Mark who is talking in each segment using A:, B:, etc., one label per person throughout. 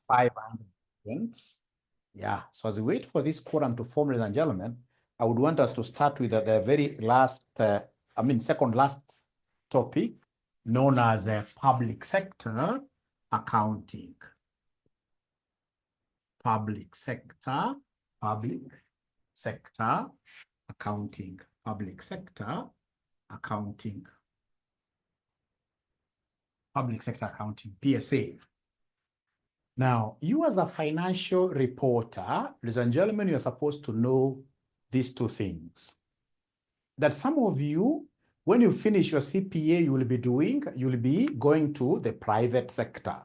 A: 500 students. Yeah, so as we wait for this quorum to form, ladies and gentlemen, I would want us to start with the very last, second last topic, known as public sector accounting. Public sector accounting, public sector accounting, public sector accounting, PSA. Now, you as a financial reporter, ladies and gentlemen, you're supposed to know these two things. That some of you, when you finish your CPA, you will be going to the private sector.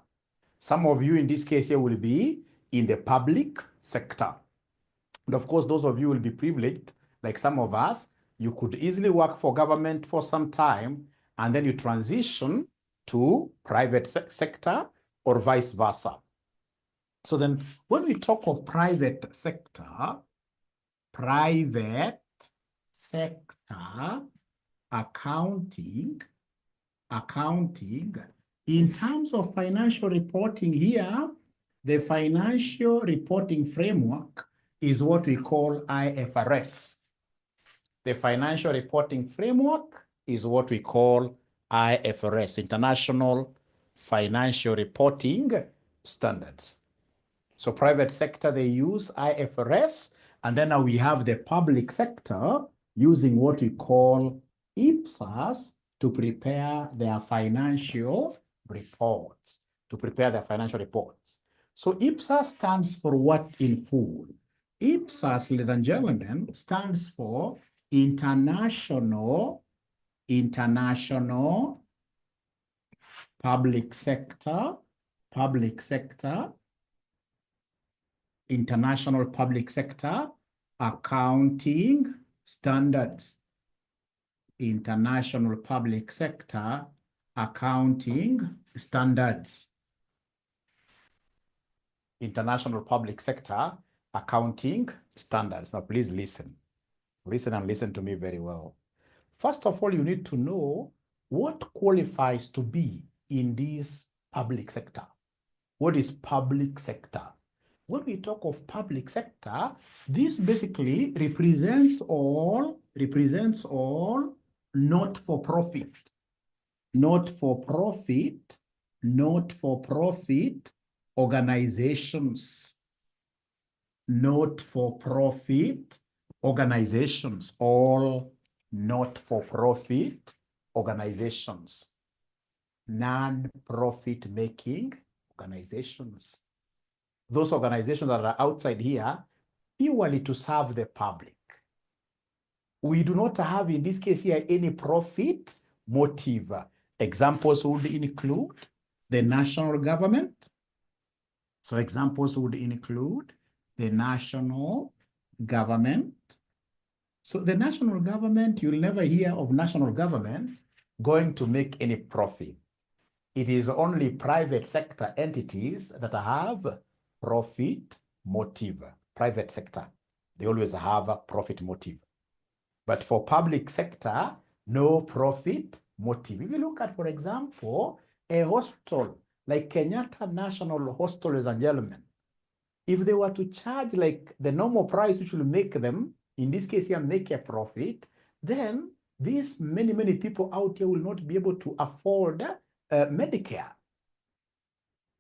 A: Some of you in this case here will be in the public sector. And of course, those of you will be privileged, like some of us, you could easily work for government for some time, and then you transition to private sector or vice versa. So then when we talk of private sector accounting, in terms of financial reporting here, the financial reporting framework is what we call IFRS. The financial reporting framework is what we call IFRS, International Financial Reporting Standards. So private sector, they use IFRS, and then now we have the public sector using what we call IPSAS to prepare their financial reports, So IPSAS stands for what in full? IPSAS, ladies and gentlemen, stands for International Public Sector, International Public Sector Accounting Standards. International Public Sector Accounting Standards. International Public Sector Accounting Standards. Now, please listen. Listen and listen to me very well. First of all, you need to know what qualifies to be in this public sector. What is public sector? When we talk of public sector, this basically represents all not-for-profit organizations. Not-for-profit organizations, all not-for-profit organizations, non-profit making organizations. Those organizations that are outside here purely to serve the public. We do not have, in this case here, any profit motive. Examples would include the national government. So examples would include the national government. So the national government, you'll never hear of national government going to make any profit. It is only private sector entities that have profit motive. Private sector, they always have a profit motive. But for public sector, no profit motive. If you look at, for example, a hospital like Kenyatta National Hospital, ladies and gentlemen, if they were to charge like the normal price, which will make them, in this case here, make a profit, then these many people out here will not be able to afford Medicare.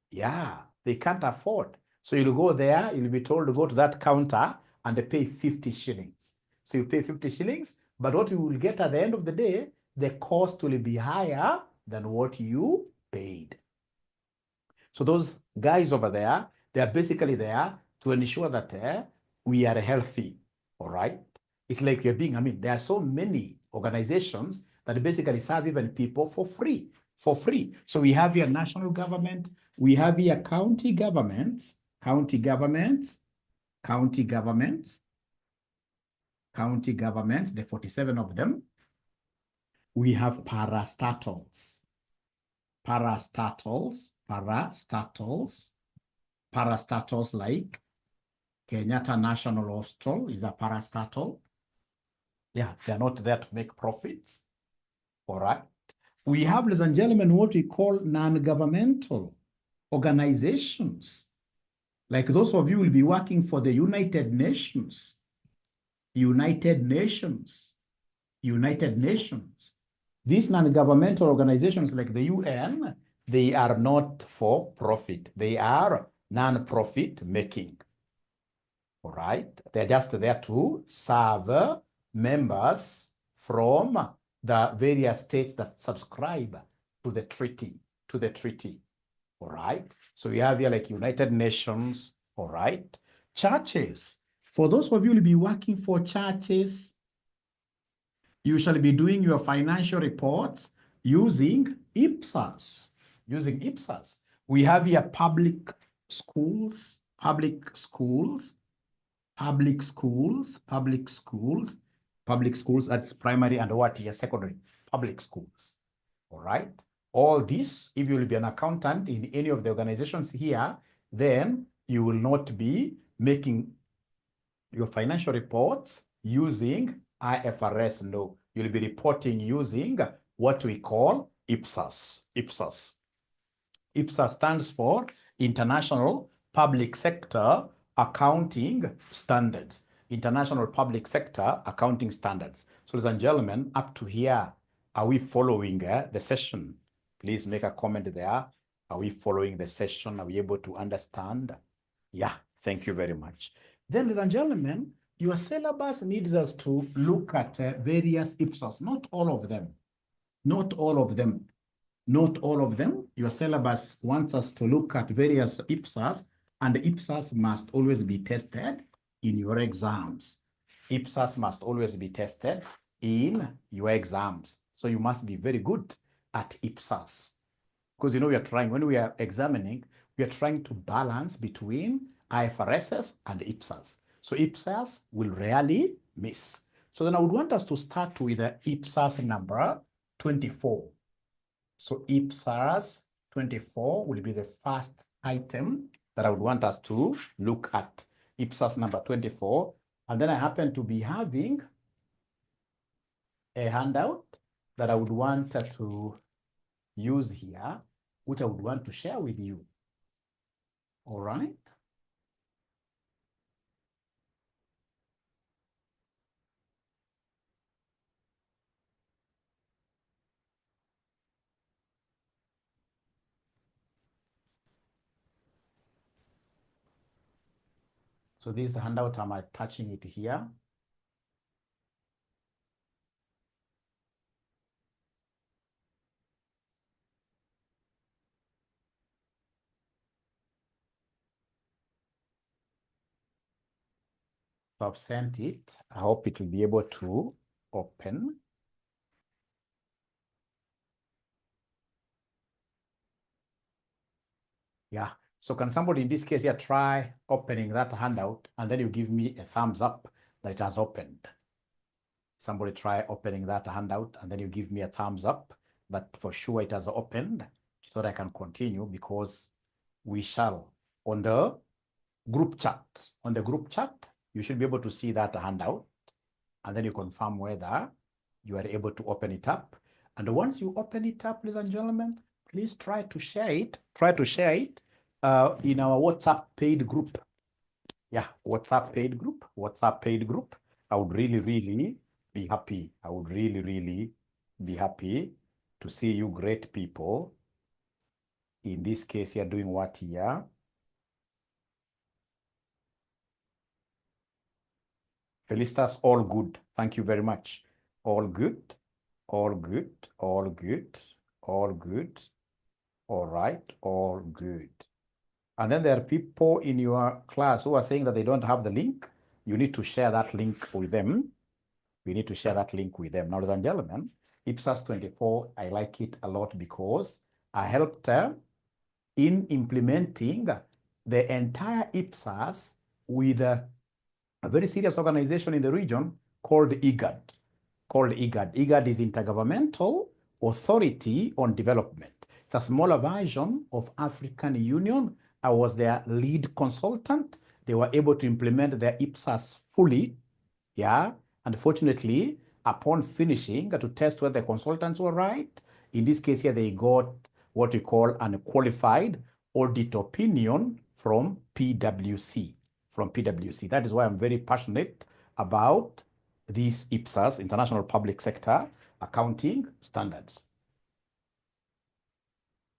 A: Yeah, they can't afford. So you'll go there, you'll be told to go to that counter and they pay 50 shillings. So you pay 50 shillings, but what you will get at the end of the day, the cost will be higher than what you paid. So those guys over there, they are basically there to ensure that we are healthy, all right? It's like you're being, there are so many organizations that basically serve even people for free. So we have here national government, we have here county governments, the 47 of them. We have parastatals like Kenyatta National Hospital is a parastatal. Yeah, they're not there to make profits. All right. We have, ladies and gentlemen, what we call non-governmental organizations. Like those of you will be working for the United Nations. United Nations. United Nations. These non-governmental organizations like the UN, they are not for profit. They are non-profit making. All right. They're just there to serve members from the various states that subscribe to the treaty, All right. So we have here like United Nations. All right. Churches. For those of you who will be working for churches, you shall be doing your financial reports using IPSAS. Using IPSAS. We have here public schools, public schools, that's primary and what here, secondary, public schools. All right. All this, if you will be an accountant in any of the organizations here, then you will not be making your financial reports using IFRS. No, you'll be reporting using what we call IPSAS. IPSAS stands for International Public Sector Accounting Standards. International Public Sector Accounting Standards. So, ladies and gentlemen, up to here, are we following the session? Please make a comment there. Are we following the session? Are we able to understand? Yeah, thank you very much. Then, ladies and gentlemen, your syllabus needs us to look at various IPSAS, not all of them. Not all of them. Not all of them. Your syllabus wants us to look at various IPSAS, and the IPSAS must always be tested in your exams. IPSAS must always be tested in your exams. So you must be very good at IPSAS. Because we are trying, when we are examining, we are trying to balance between IFRSs and IPSAS. So IPSAS will rarely miss. So then I would want us to start with the IPSAS number 24. So IPSAS 24 will be the first item that I would want us to look at. IPSAS number 24. And then I happen to be having a handout that I would want to use here, which I would want to share with you. All right. So this handout, I'm attaching it here. So I've sent it. I hope it will be able to open. Yeah. So can somebody in this case here try opening that handout and then you give me a thumbs up that it has opened. Somebody try opening that handout and then you give me a thumbs up that for sure it has opened so that I can continue, because we shall on the group chat. On the group chat, you should be able to see that handout and then you confirm whether you are able to open it up. And once you open it up, ladies and gentlemen, please try to share it. Try to share it in our WhatsApp paid group. Yeah, WhatsApp paid group. WhatsApp paid group. I would really, really be happy. I would really, really be happy to see you great people. In this case, you're doing what here? Felicitas, all good. Thank you very much. All good. All good. All good. All good. All right. All good. And then there are people in your class who are saying that they don't have the link. You need to share that link with them. We need to share that link with them. Now, ladies and gentlemen, IPSAS 24, I like it a lot because I helped in implementing the entire IPSAS with a very serious organization in the region called IGAD. IGAD is Intergovernmental Authority on Development. It's a smaller version of African Union. I was their lead consultant. They were able to implement their IPSAS fully. Yeah. And fortunately, upon finishing to test whether the consultants were right, in this case here, they got what we call an qualified audit opinion from PwC. From PwC. That is why I'm very passionate about these IPSAS, International Public Sector Accounting Standards.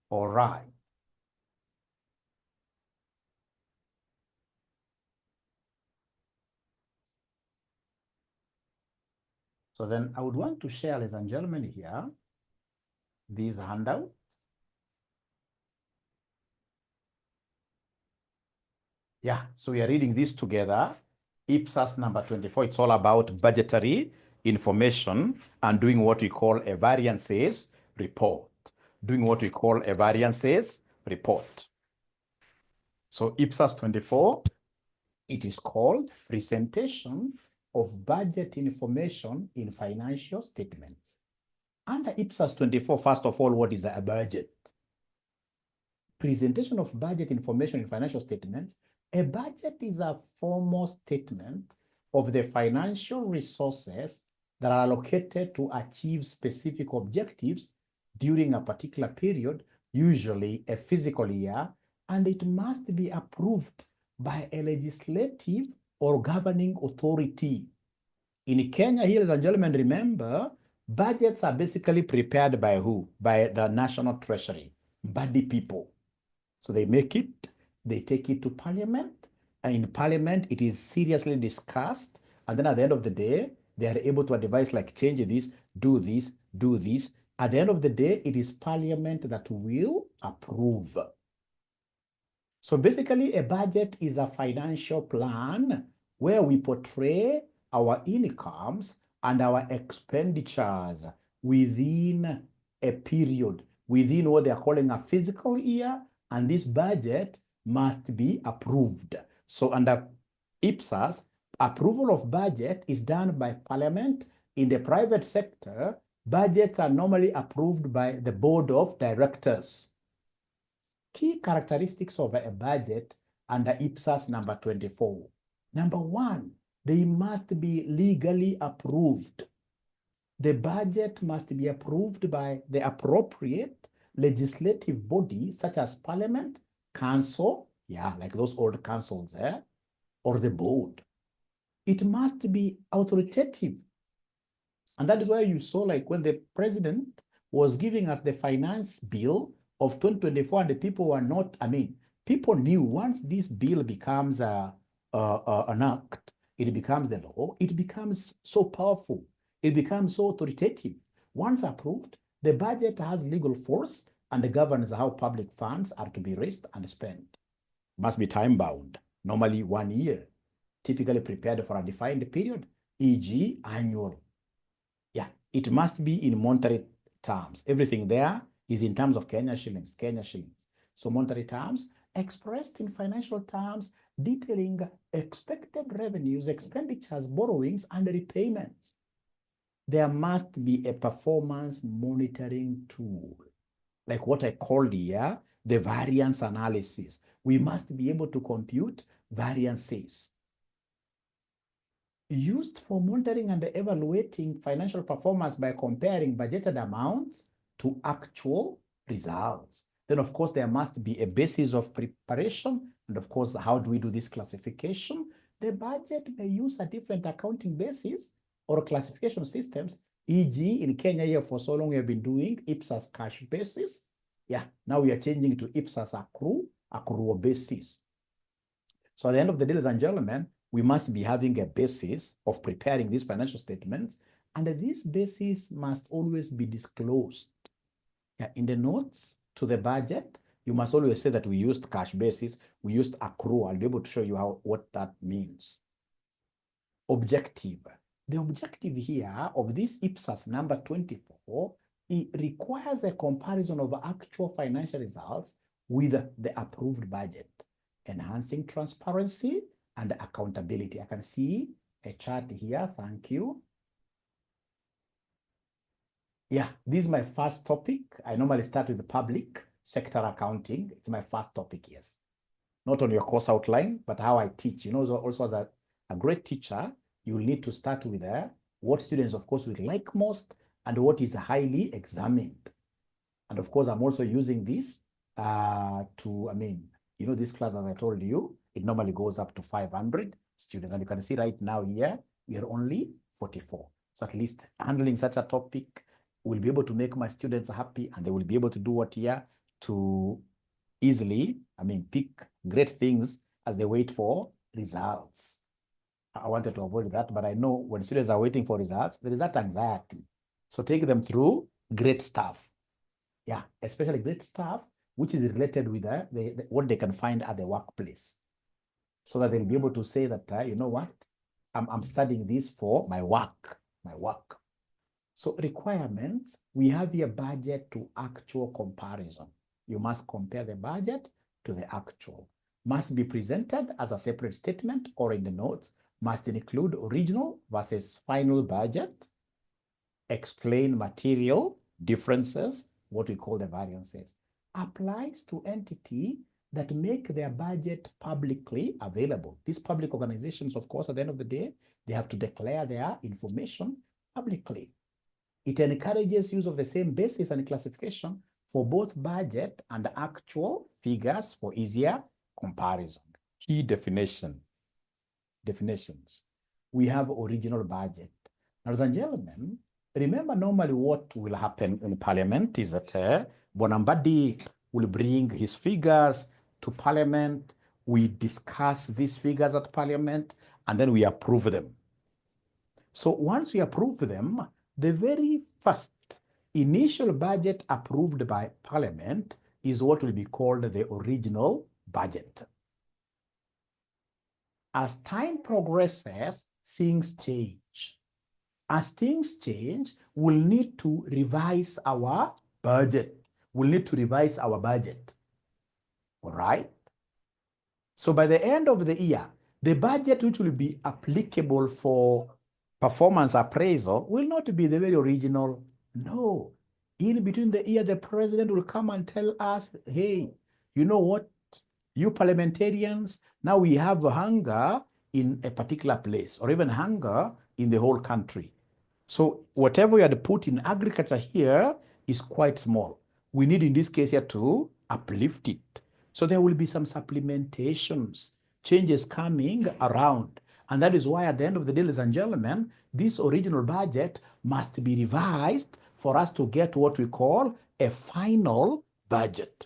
A: All right. So then I would want to share, ladies and gentlemen, here, this handout. Yeah, so we are reading this together. IPSAS number 24, it's all about budgetary information and doing what we call a variances report. Doing what we call a variances report. So IPSAS 24, it is called presentation of budget information in financial statements. Under IPSAS 24, first of all, what is a budget? Presentation of budget information in financial statements. A budget is a formal statement of the financial resources that are allocated to achieve specific objectives during a particular period, usually a fiscal year, and it must be approved by a legislative or governing authority. In Kenya, here, ladies and gentlemen, remember, budgets are basically prepared by who? By the National Treasury, body people. So they make it, they take it to Parliament, and in Parliament, it is seriously discussed, and then at the end of the day, they are able to advise, like, change this, do this, do this. At the end of the day, it is Parliament that will approve. So basically, a budget is a financial plan where we portray our incomes and our expenditures within a period, within what they are calling a fiscal year, and this budget must be approved. So under IPSAS, approval of budget is done by Parliament. In the private sector, budgets are normally approved by the Board of Directors. Key characteristics of a budget under IPSAS number 24. Number one, they must be legally approved. The budget must be approved by the appropriate legislative body, such as Parliament, Council, yeah, like those old councils there, or the board. It must be authoritative. And that is why you saw, like, when the president was giving us the finance bill of 2024, and the people were not, people knew once this bill becomes an act, it becomes the law, it becomes so powerful, it becomes so authoritative. Once approved, the budget has legal force and governs how public funds are to be raised and spent. Must be time-bound, normally 1 year, typically prepared for a defined period, e.g. annual. Yeah, it must be in monetary terms. Everything there is in terms of Kenya shillings, Kenya shillings. So monetary terms expressed in financial terms, detailing expected revenues, expenditures, borrowings, and repayments. There must be a performance monitoring tool, like what I called here, the variance analysis. We must be able to compute variances used for monitoring and evaluating financial performance by comparing budgeted amounts to actual results. Then, of course, there must be a basis of preparation. And of course, how do we do this classification? The budget may use a different accounting basis or classification systems. E.g., in Kenya here for so long we have been doing IPSAS cash basis. Yeah, now we are changing to IPSAS accrual basis. So at the end of the day, ladies and gentlemen, we must be having a basis of preparing these financial statements, and this basis must always be disclosed. Yeah, in the notes to the budget, you must always say that we used cash basis, we used accrual. I'll be able to show you what that means. Objective. The objective here of this IPSAS number 24, it requires a comparison of actual financial results with the approved budget, enhancing transparency and accountability. I can see a chart here. Thank you. Yeah, this is my first topic. I normally start with the public sector accounting. It's my first topic, yes. Not on your course outline, but how I teach. You know, also as a great teacher, you will need to start with what students, of course, will like most and what is highly examined. And of course, I'm also using this You know, this class, as I told you, it normally goes up to 500 students. And you can see right now here, we are only 44. So at least handling such a topic will be able to make my students happy, and they will be able to do what here to easily, pick great things as they wait for results. I wanted to avoid that, but I know when students are waiting for results, there is that anxiety. So take them through great stuff. Yeah, especially great stuff, which is related with what they can find at the workplace. So that they'll be able to say that, you know what, I'm studying this for my work. So requirements, we have here budget to actual comparison. You must compare the budget to the actual. Must be presented as a separate statement or in the notes. Must include original versus final budget. Explain material differences, what we call the variances. Applies to entity that make their budget publicly available. These public organizations, of course, at the end of the day, they have to declare their information publicly. It encourages use of the same basis and classification for both budget and actual figures for easier comparison. Key definitions. We have original budget. Now, ladies and gentlemen, remember normally what will happen in Parliament is that Bonambadi will bring his figures to Parliament. We discuss these figures at Parliament, and then we approve them. So once we approve them, the very first initial budget approved by Parliament is what will be called the original budget. As time progresses, things change. As things change, we'll need to revise our budget. All right? So by the end of the year, the budget which will be applicable for performance appraisal will not be the very original. No. In between the year, the president will come and tell us, hey, you know what? You parliamentarians, now we have hunger in a particular place, or even hunger in the whole country. So whatever you had put in agriculture here is quite small. We need, in this case here, to uplift it. So there will be some supplementations, changes coming around. And that is why at the end of the day, ladies and gentlemen, this original budget must be revised for us to get what we call a final budget.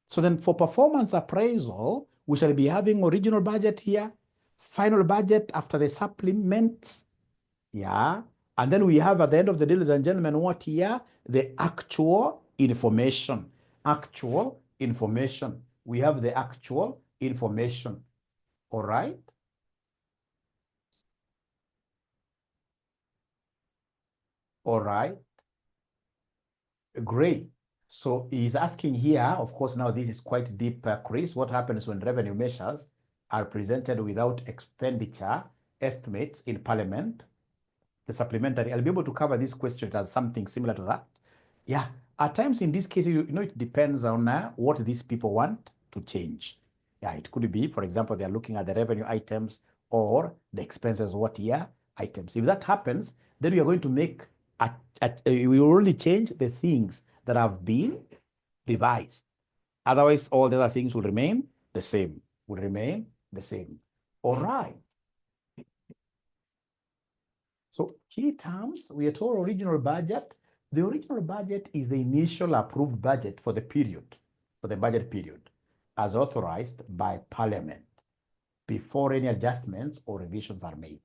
A: So then for performance appraisal, we shall be having original budget here, final budget after the supplements. Yeah. And then we have at the end of the day, ladies and gentlemen, what here? The actual information. We have the actual information. All right. All right. Great. So he's asking here, of course, now this is quite deep, Chris. What happens when revenue measures are presented without expenditure estimates in Parliament? The supplementary, I'll be able to cover this question as something similar to that. Yeah, at times in this case, you know, it depends on what these people want to change. Yeah, it could be, for example, they're looking at the revenue items or the expenses what year items. If that happens, then we are going to make, we will only change the things that have been revised. Otherwise, all the other things will remain the same, All right. So key terms, we are told original budget. The original budget is the initial approved budget for the period, for the budget period, as authorized by Parliament before any adjustments or revisions are made.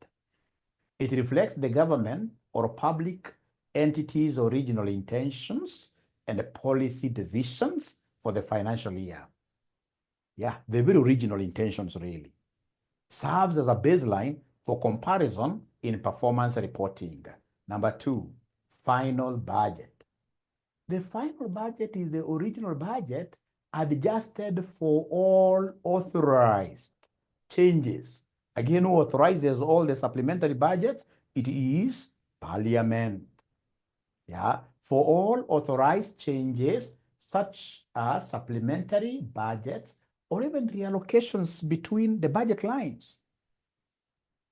A: It reflects the government or public entities' original intentions and the policy decisions for the financial year. Yeah, the very original intentions really. Serves as a baseline for comparison in performance reporting. Number 2, final budget. The final budget is the original budget adjusted for all authorized changes. Again, who authorizes all the supplementary budgets? It is Parliament. Yeah, for all authorized changes, such as supplementary budgets or even reallocations between the budget lines.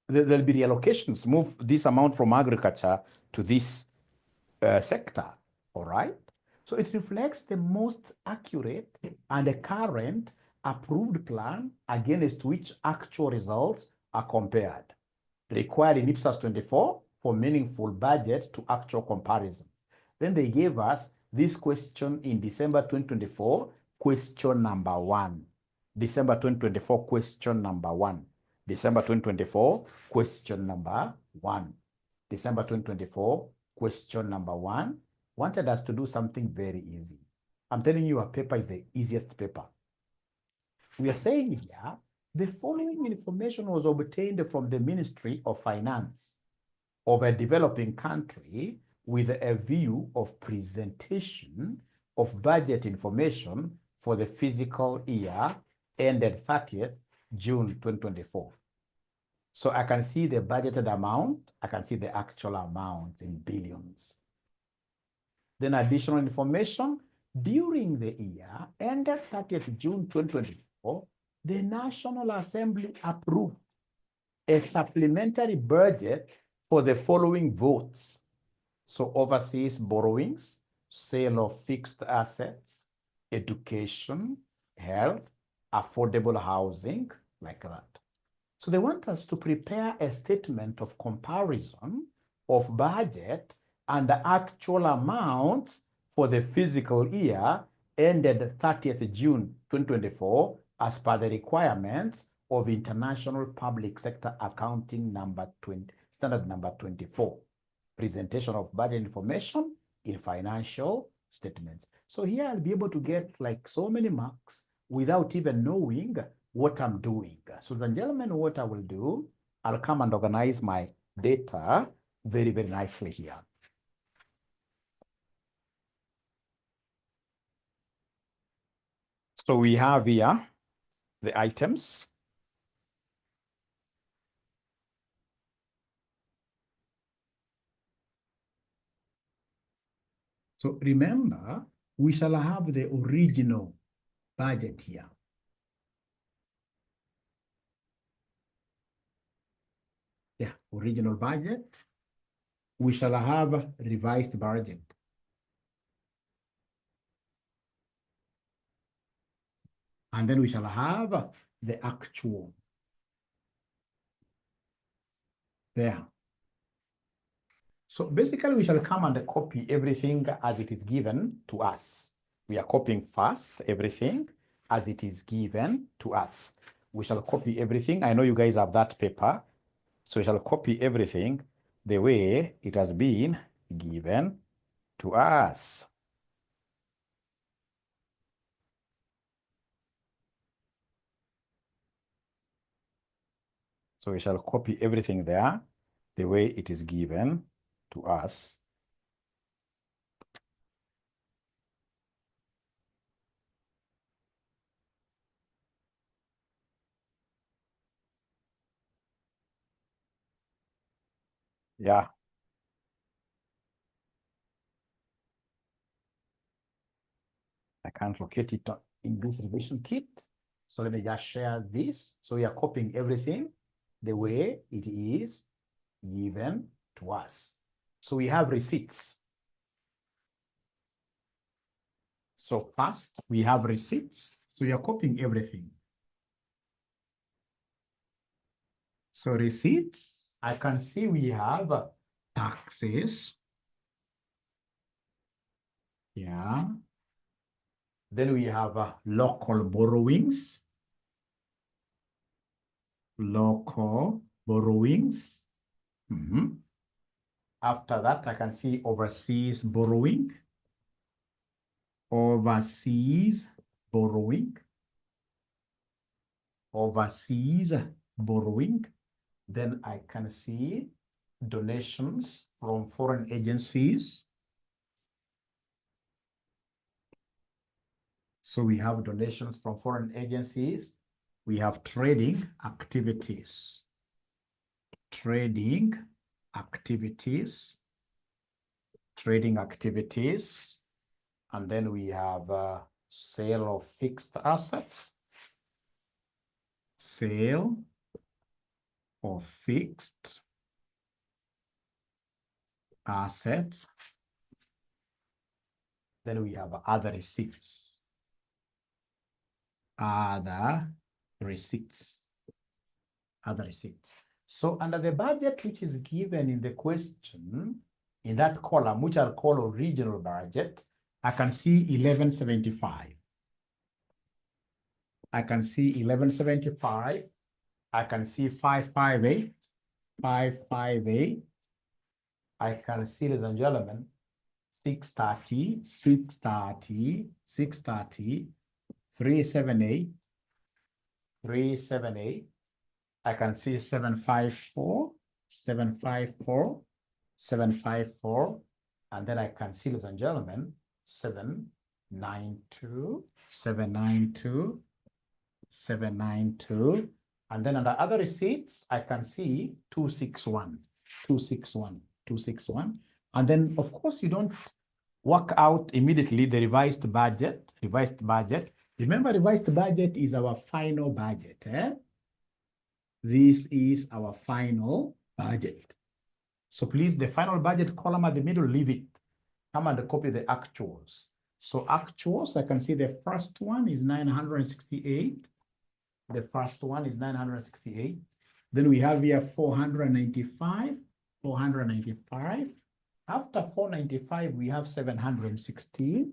A: There'll be reallocations, move this amount from agriculture to this sector, all right? So it reflects the most accurate and the current approved plan against which actual results are compared. Required in IPSAS 24 for meaningful budget to actual comparison. Then they gave us this question in December 2024, question number 1. December 2024, question number 1. December 2024, question number 1. December 2024, question number 1. Wanted us to do something very easy. I'm telling you, our paper is the easiest paper. We are saying here, the following information was obtained from the Ministry of Finance of a developing country with a view of presentation of budget information for the fiscal year ended 30th June 2024. So I can see the budgeted amount, I can see the actual amount in billions. Then additional information, during the year ended 30th June 2024, the National Assembly approved a supplementary budget for the following votes. So overseas borrowings, sale of fixed assets, education, health, affordable housing, like that. So they want us to prepare a statement of comparison of budget and the actual amounts for the fiscal year ended 30th June 2024 as per the requirements of International Public Sector Accounting number 20, standard number 24. Presentation of budget information in financial statements. So here I'll be able to get like so many marks without even knowing what I'm doing. So ladies and gentlemen, what I will do, I'll come and organize my data very, very nicely here. So we have here the items. So remember, we shall have the original budget here. Yeah, original budget. We shall have revised budget. And then we shall have the actual. There. So basically, we shall come and copy everything as it is given to us. We are copying first everything as it is given to us. We shall copy everything. I know you guys have that paper. So we shall copy everything the way it has been given to us. So we shall copy everything there the way it is given to us. Yeah. I can't locate it in this revision kit. So let me just share this. So we are copying everything the way it is given to us. So we have receipts. So first we have receipts. So we are copying everything. So receipts, I can see we have taxes. Yeah. Then we have local borrowings. Local borrowings. After that, I can see overseas borrowing. Overseas borrowing. Overseas borrowing. Then I can see donations from foreign agencies. So we have donations from foreign agencies. We have trading activities. Trading activities. Trading activities. And then we have sale of fixed assets. Sale of fixed assets. Then we have other receipts. other receipts. Other receipts. So under the budget which is given in the question, in that column, which I'll call original budget, I can see 1175. I can see 1175. I can see 558. 558. I can see, ladies and gentlemen, 630, 630, 630, 378, 378. I can see 754, 754, 754, and then I can see, ladies and gentlemen, 792, 792, 792, and then under other receipts, I can see 261, 261, 261, and then of course you don't work out immediately the revised budget, Remember, revised budget is our final budget, This is our final budget. So please, the final budget column at the middle, leave it. Come and copy the actuals. So actuals, I can see the first one is 968. The first one is 968. Then we have here 495, 495. After 495, we have 716.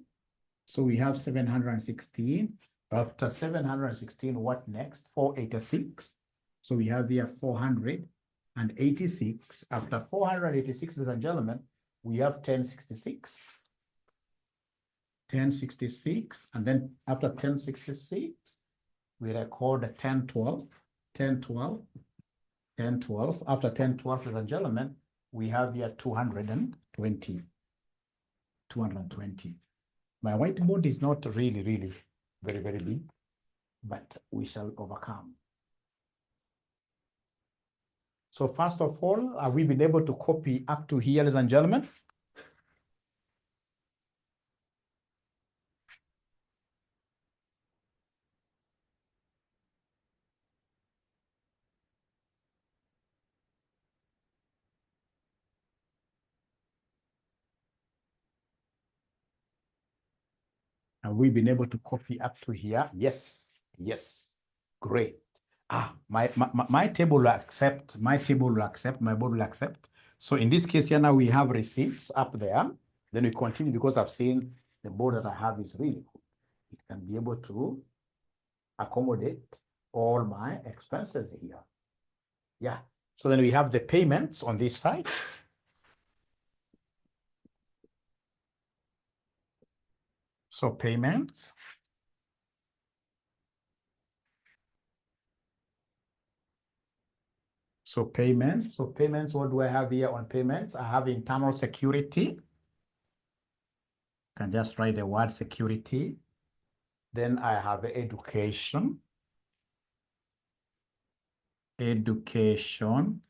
A: So we have 716. After 716, what next? 486. So we have here 486. After 486, ladies and gentlemen, we have 1066. 1066. And then after 1066, we record 1012. 1012. 1012. After 1012, ladies and gentlemen, we have here 220. 220. My whiteboard is not really very big, but we shall overcome. So first of all, have we been able to copy up to here, ladies and gentlemen? Have we been able to copy up to here? Yes, yes, great. My table will accept, my board will accept. So in this case here now we have receipts up there. Then we continue because I've seen the board that I have is really good. It can be able to accommodate all my expenses here. Yeah, so then we have the payments on this side. So payments. So payments, what do I have here on payments? I have internal security. Can just write the word security. Then I have education. Education.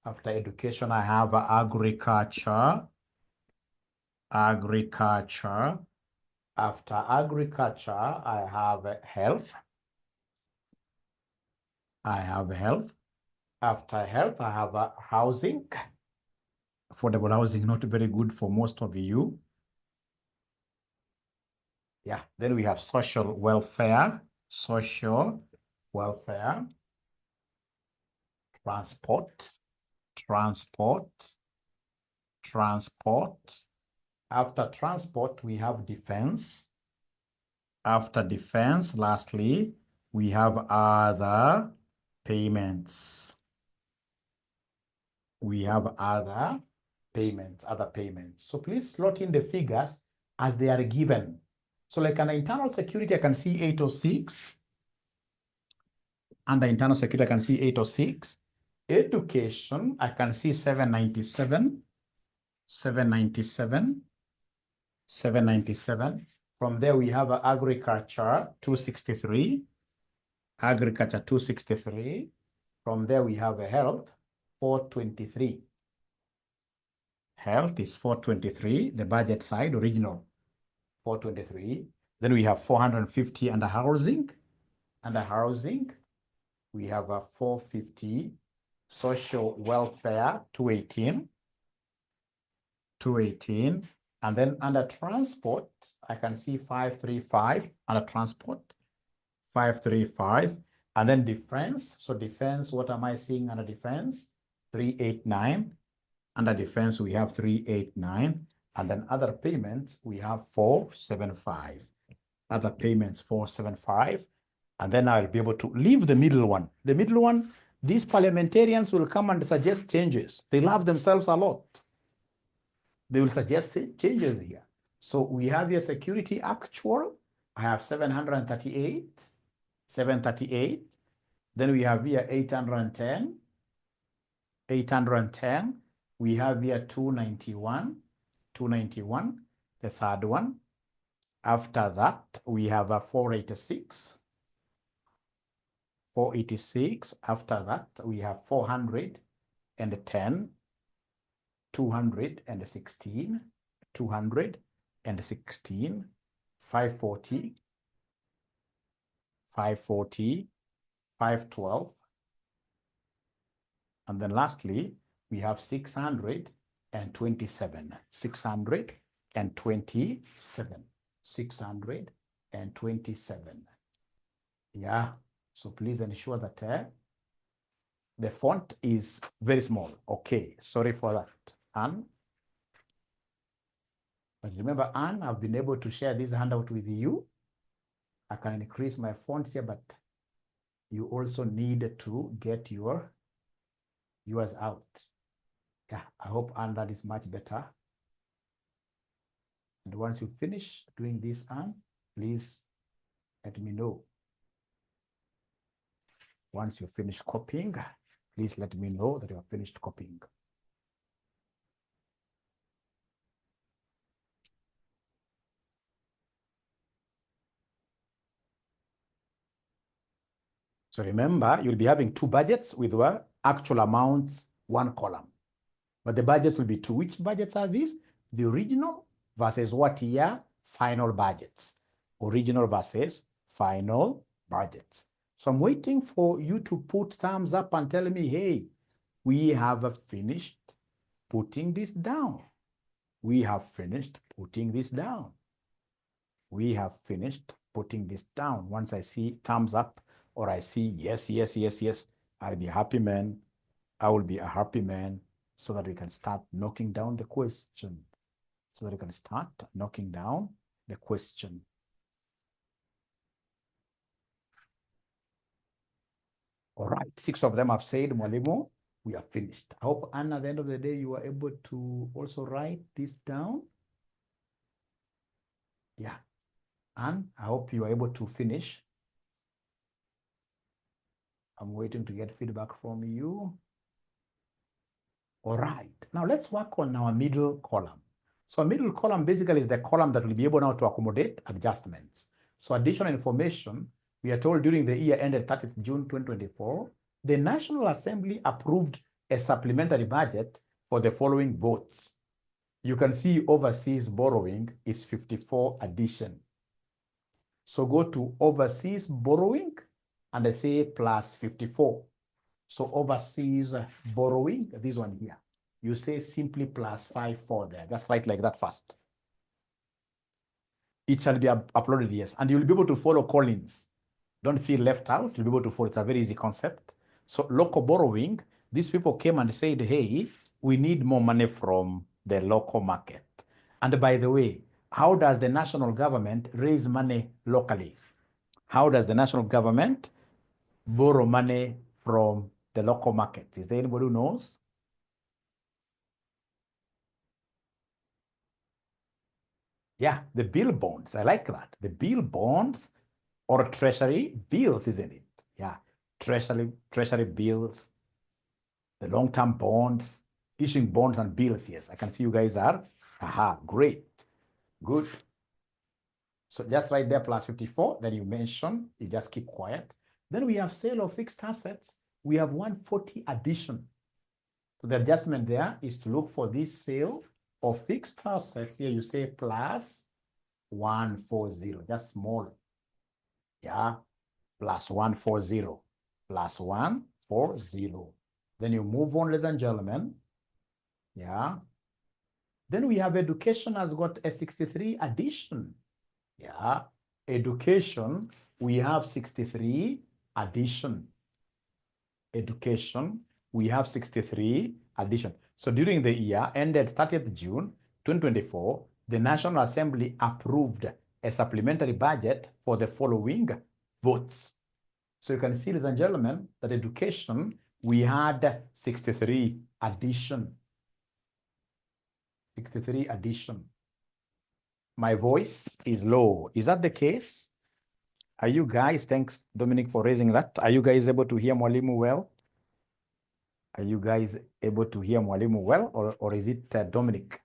A: After education, I have agriculture. Agriculture. After agriculture, I have health. I have health. After health, I have housing. Affordable housing, not very good for most of you. Yeah, then we have social welfare. Social welfare. Transport. Transport. Transport. After transport, we have defense. After defense, lastly, we have other payments. We have other payments. So please slot in the figures as they are given. So like an internal security, I can see 806. Under internal security, I can see 806. Education, I can see 797. 797. 797. From there, we have agriculture, 263. Agriculture, 263. From there, we have health, 423. Health is 423, the budget side, original, 423. Then we have 450 under housing. Under housing, we have a 450. Social welfare, 218. 218. And then under transport, I can see 535 under transport. 535. And then defense. So defense, what am I seeing under defense? 389. Under defense, we have 389. And then other payments, we have 475. Other payments, 475. And then I'll be able to leave the middle one. The middle one, these parliamentarians will come and suggest changes. They love themselves a lot. They will suggest changes here. So we have here security actual. I have 738, 738. Then we have here 810, 810. We have here 291, 291, the third one. After that, we have a 486, 486. After that, we have 410, 216, 216, 540, 540, 512. And then lastly, we have 627, 627, 627. Yeah, so please ensure that the font is very small. Okay, sorry for that, Anne. But remember, Anne, I've been able to share this handout with you. I can increase my font here, but you also need to get yours out. Yeah, I hope, Anne, that is much better. And once you finish doing this, Anne, please let me know. Once you finish copying, please let me know that you have finished copying. So remember, you'll be having two budgets with actual amounts, one column. But the budgets will be two. Which budgets are these? The original versus what year? Final budgets. Original versus final budgets. So I'm waiting for you to put thumbs up and tell me, hey, we have finished putting this down. We have finished putting this down. We have finished putting this down. Once I see thumbs up or I see yes, yes, yes, yes, I'll be a happy man. I will be a happy man so that we can start knocking down the question. So that we can start knocking down the question. All right, 6 of them have said, Mwalimu, we are finished. I hope, Anna, at the end of the day, you are able to also write this down. Yeah, Anne, I hope you are able to finish. I'm waiting to get feedback from you. All right, now let's work on our middle column. So a middle column basically is the column that will be able now to accommodate adjustments. So additional information, we are told during the year ended 30th June 2024, the National Assembly approved a supplementary budget for the following votes. You can see overseas borrowing is 54 addition. So go to overseas borrowing and I say plus 54. So overseas borrowing, this one here, you say simply plus 54 there. Just write like that first. It shall be uploaded, yes. And you'll be able to follow Collins. Don't feel left out. You'll be able to follow. It's a very easy concept. So local borrowing, these people came and said, hey, we need more money from the local market. And by the way, how does the national government raise money locally? How does the national government borrow money from the local market? Is there anybody who knows? Yeah, the bill bonds. I like that. The bill bonds or treasury bills, isn't it? Yeah, treasury bills, the long-term bonds, issuing bonds and bills. Yes, I can see you guys are. Aha, great. Good. So just right there, plus 54, then you mention, you just keep quiet. Then we have sale of fixed assets. We have 140 addition. So the adjustment there is to look for this sale of fixed assets. Here you say plus 140, just small. Yeah, plus 140, plus 140. Then you move on, ladies and gentlemen. Yeah. Then we have education has got a 63 addition. Yeah, education we have 63 addition. Education, we have 63 addition. So during the year ended 30th June 2024, the National Assembly approved a supplementary budget for the following votes. So you can see, ladies and gentlemen, that education, we had 63 addition. 63 addition. My voice is low. Is that the case? Are you guys, thanks Dominic for raising that. Are you guys able to hear Mwalimu well? Are you guys able to hear Mwalimu well, or is it Dominic?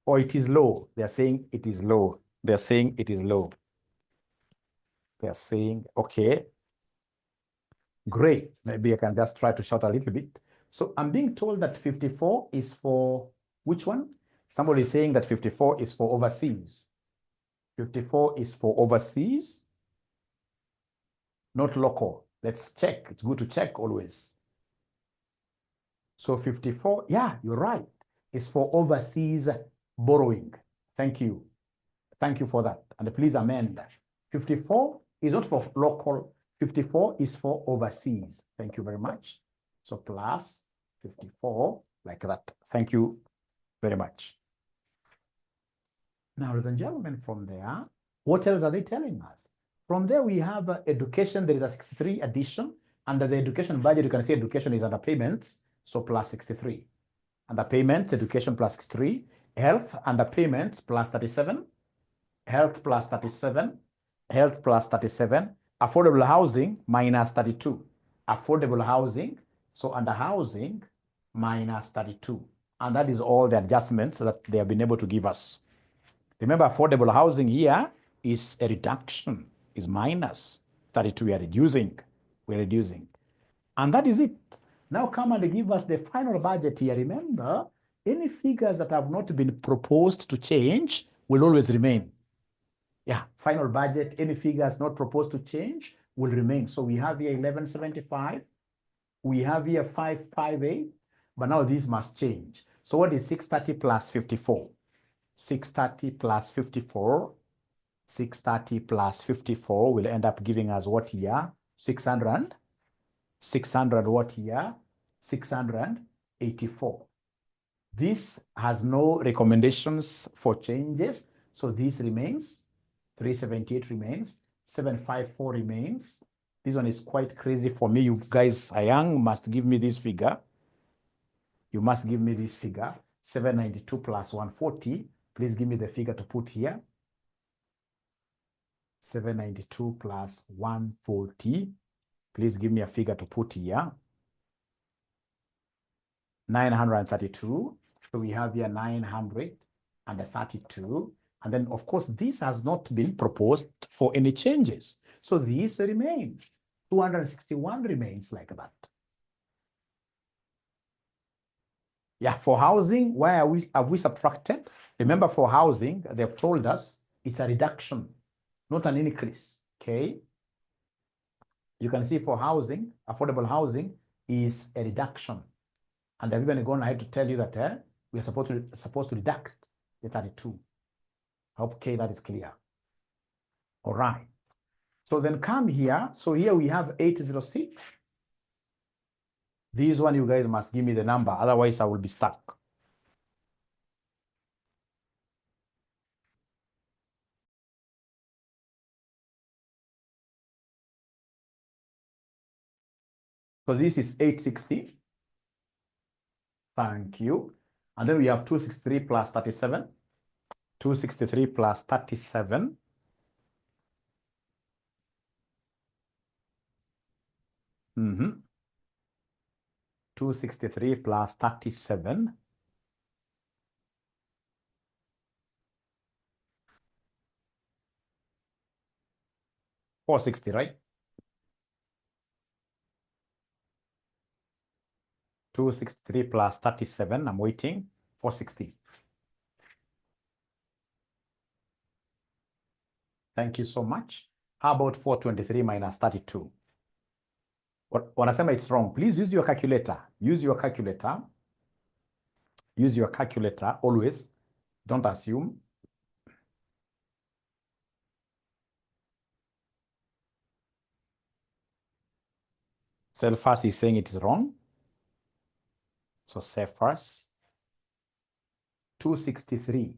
A: Or it is low. They're saying it is low. They're saying it is low. They're saying, okay, great. Maybe I can just try to shout a little bit. So I'm being told that 54 is for which one? Somebody is saying that 54 is for overseas. 54 is for overseas, not local. Let's check. It's good to check always. So 54, yeah, you're right. It's for overseas borrowing. Thank you. Thank you for that. And please amend that. 54 is not for local. 54 is for overseas. Thank you very much. So plus 54, like that. Thank you very much. Now, ladies and gentlemen, from there, what else are they telling us? From there, we have education. There is a 63 addition. Under the education budget, you can see education is under payments, so plus 63. Under payments, education plus 63. Health under payments plus 37. Health plus 37. Health plus 37. Affordable housing minus 32. Affordable housing, so under housing minus 32. And that is all the adjustments that they have been able to give us. Remember, affordable housing here is a reduction, is minus 32. We are reducing. We're reducing. And that is it. Now come and give us the final budget here. Remember, any figures that have not been proposed to change will always remain. Yeah, final budget, any figures not proposed to change will remain. So we have here 1175. We have here 558. But now these must change. So what is 630 plus 54? 630 plus 54. 630 plus 54 will end up giving us what here? 600. 600 what here? 684. This has no recommendations for changes. So this remains. 378 remains. 754 remains. This one is quite crazy for me. You guys are young, must give me this figure. You must give me this figure. 792 plus 140. Please give me the figure to put here. 792 plus 140. Please give me a figure to put here. 932. So we have here 932. And then, of course, this has not been proposed for any changes. So this remains. 261 remains like that. Yeah, for housing, why have we subtracted? Remember, for housing, they've told us it's a reduction, not an increase, okay? You can see for housing, affordable housing is a reduction. And I've even gone ahead to tell you that we are supposed to deduct the 32. I hope, okay, that is clear. All right. So then come here. So here we have 806. This one, you guys must give me the number. Otherwise, I will be stuck. So this is 860. Thank you. And then we have 263 plus 37. 263 plus 37. Mm-hmm. 263 plus 37. $460, right? 263 plus 37. I'm waiting. 460. Thank you so much. How about 423 minus 32? Wanasema it's wrong. Please use your calculator. Use your calculator. Use your calculator always. Don't assume. CIFA is saying it is wrong. So CIFA 263.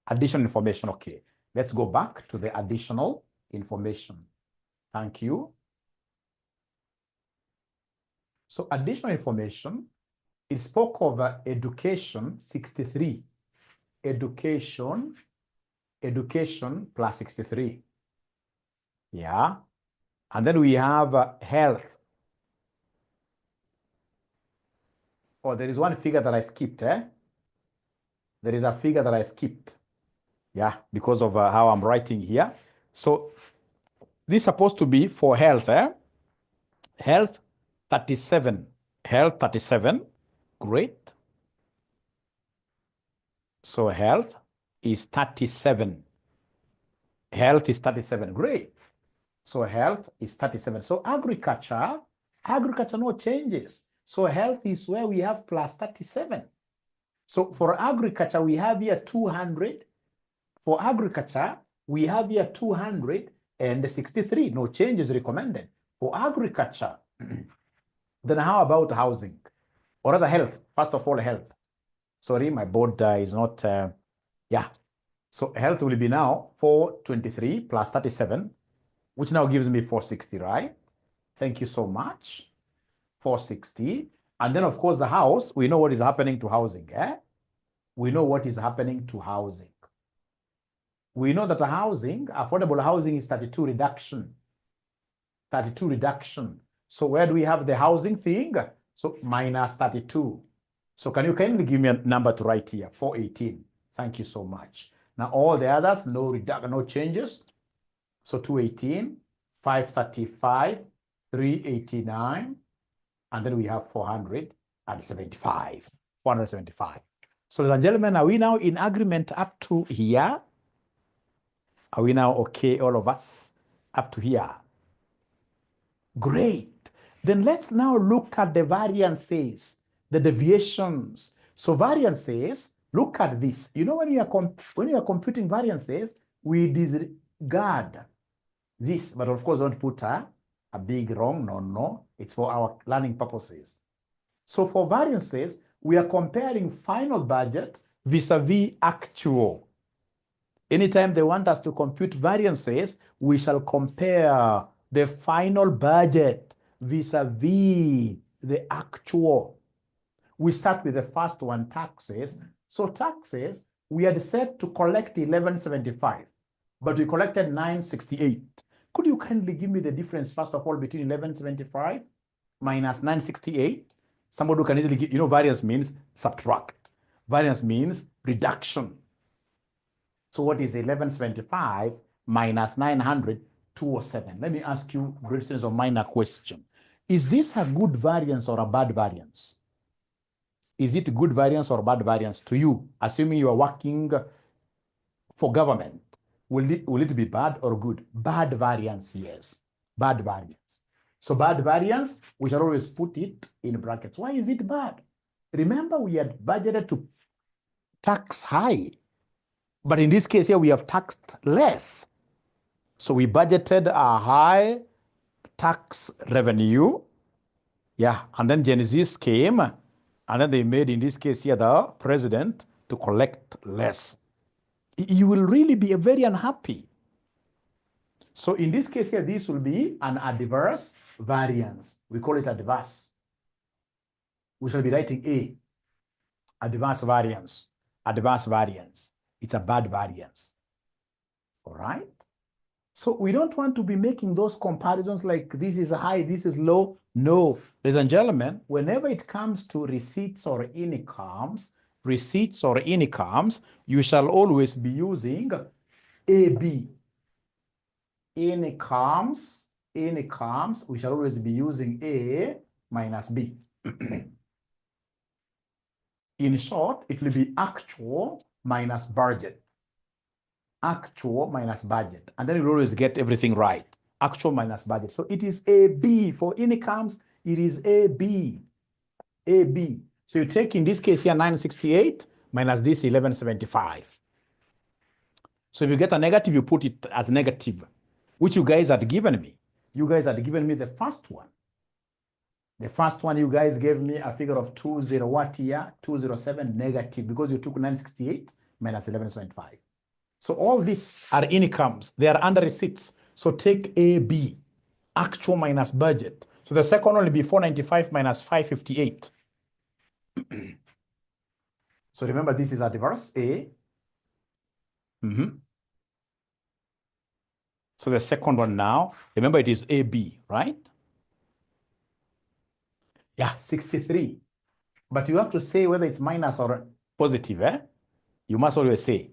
A: Additional information. Okay, let's go back to the additional information. Thank you. So additional information, it spoke of education 63. Education plus 63. Yeah. And then we have health. Oh, there is one figure that I skipped. There is a figure that I skipped. Yeah, because of how I'm writing here. So this is supposed to be for health. Health 37. Health 37. Great. So health is 37. Health is 37. Great. So health is 37. So agriculture, no changes. So health is where we have plus 37. So for agriculture, we have here 200. For agriculture, we have here 263. No changes recommended. For agriculture, then how about housing? Or rather health. First of all, health. Sorry, my board is not, yeah. So health will be now 423 plus 37, which now gives me 460, right? Thank you so much. 460. And then, of course, the house, we know what is happening to housing. We know what is happening to housing. We know that the housing, affordable housing is 32 reduction. 32 reduction. So where do we have the housing thing? So minus 32. So can you kindly give me a number to write here? 418. Thank you so much. Now all the others, no changes. So 218, 535, 389, and then we have 475. 475. So ladies and gentlemen, are we now in agreement up to here? Are we now okay, all of us, up to here? Great. Then let's now look at the variances, the deviations. So variances, look at this. You know, when you are computing variances, we disregard this, but of course don't put a big wrong. No. It's for our learning purposes. So for variances, we are comparing final budget vis-a-vis actual. Anytime they want us to compute variances, we shall compare the final budget vis-a-vis the actual. We start with the first one, taxes. So taxes, we had set to collect 1175, but we collected 968. Could you kindly give me the difference, first of all, between 1175 minus 968? Somebody who can easily give, variance means subtract. Variance means reduction. So what is 1175 minus 900? 207. Let me ask you, great students of mine, a question. Is this a good variance or a bad variance? Is it a good variance or bad variance to you, assuming you are working for government? Will it be bad or good? Bad variance, yes. Bad variance. So bad variance, we shall always put it in brackets. Why is it bad? Remember, we had budgeted to tax high, but in this case here, we have taxed less. So we budgeted a high tax revenue. Yeah, and then Gen Zs came, and then they made, in this case here, the president to collect less. You will really be very unhappy. So in this case here, this will be an adverse variance. We call it adverse. We shall be writing A, adverse variance, adverse variance. It's a bad variance. All right? So we don't want to be making those comparisons like this is high, this is low. No, ladies and gentlemen, whenever it comes to receipts or incomes, you shall always be using AB. Incomes, we shall always be using A minus B. In short, it will be actual minus budget. Actual minus budget. And then you'll always get everything right. Actual minus budget. So it is AB. For incomes, it is AB. AB. So you take, in this case here, 968 minus this 1175. So if you get a negative, you put it as negative, which you guys had given me. You guys had given me the first one. The first one, you guys gave me a figure of 20 what here? 207 negative, because you took 968 minus 11.5. So all these are incomes. They are under receipts. So take AB, actual minus budget. So the second one will be 495 minus 558. So remember, this is adverse A. So the second one now, remember it is AB, right? Yeah, 63. But you have to say whether it's minus or positive, eh? You must always say.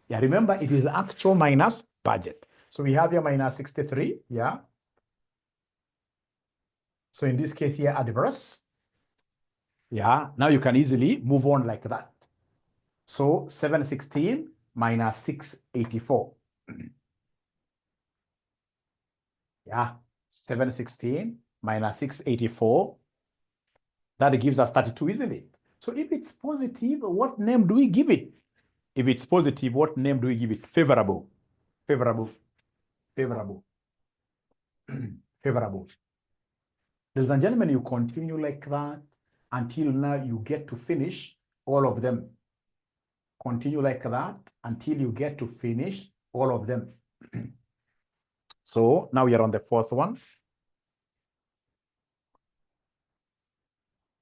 A: Yeah, remember it is actual minus budget. So we have here minus 63, yeah. So in this case here, adverse. Yeah, now you can easily move on like that. So 716 minus 684. Yeah, 716 minus 684. That gives us 32, isn't it? So if it's positive, what name do we give it? If it's positive, what name do we give it? Favorable. Favorable. Favorable. Favorable. Ladies and gentlemen, you continue like that until now you get to finish all of them. Continue like that until you get to finish all of them. So now we are on the fourth one.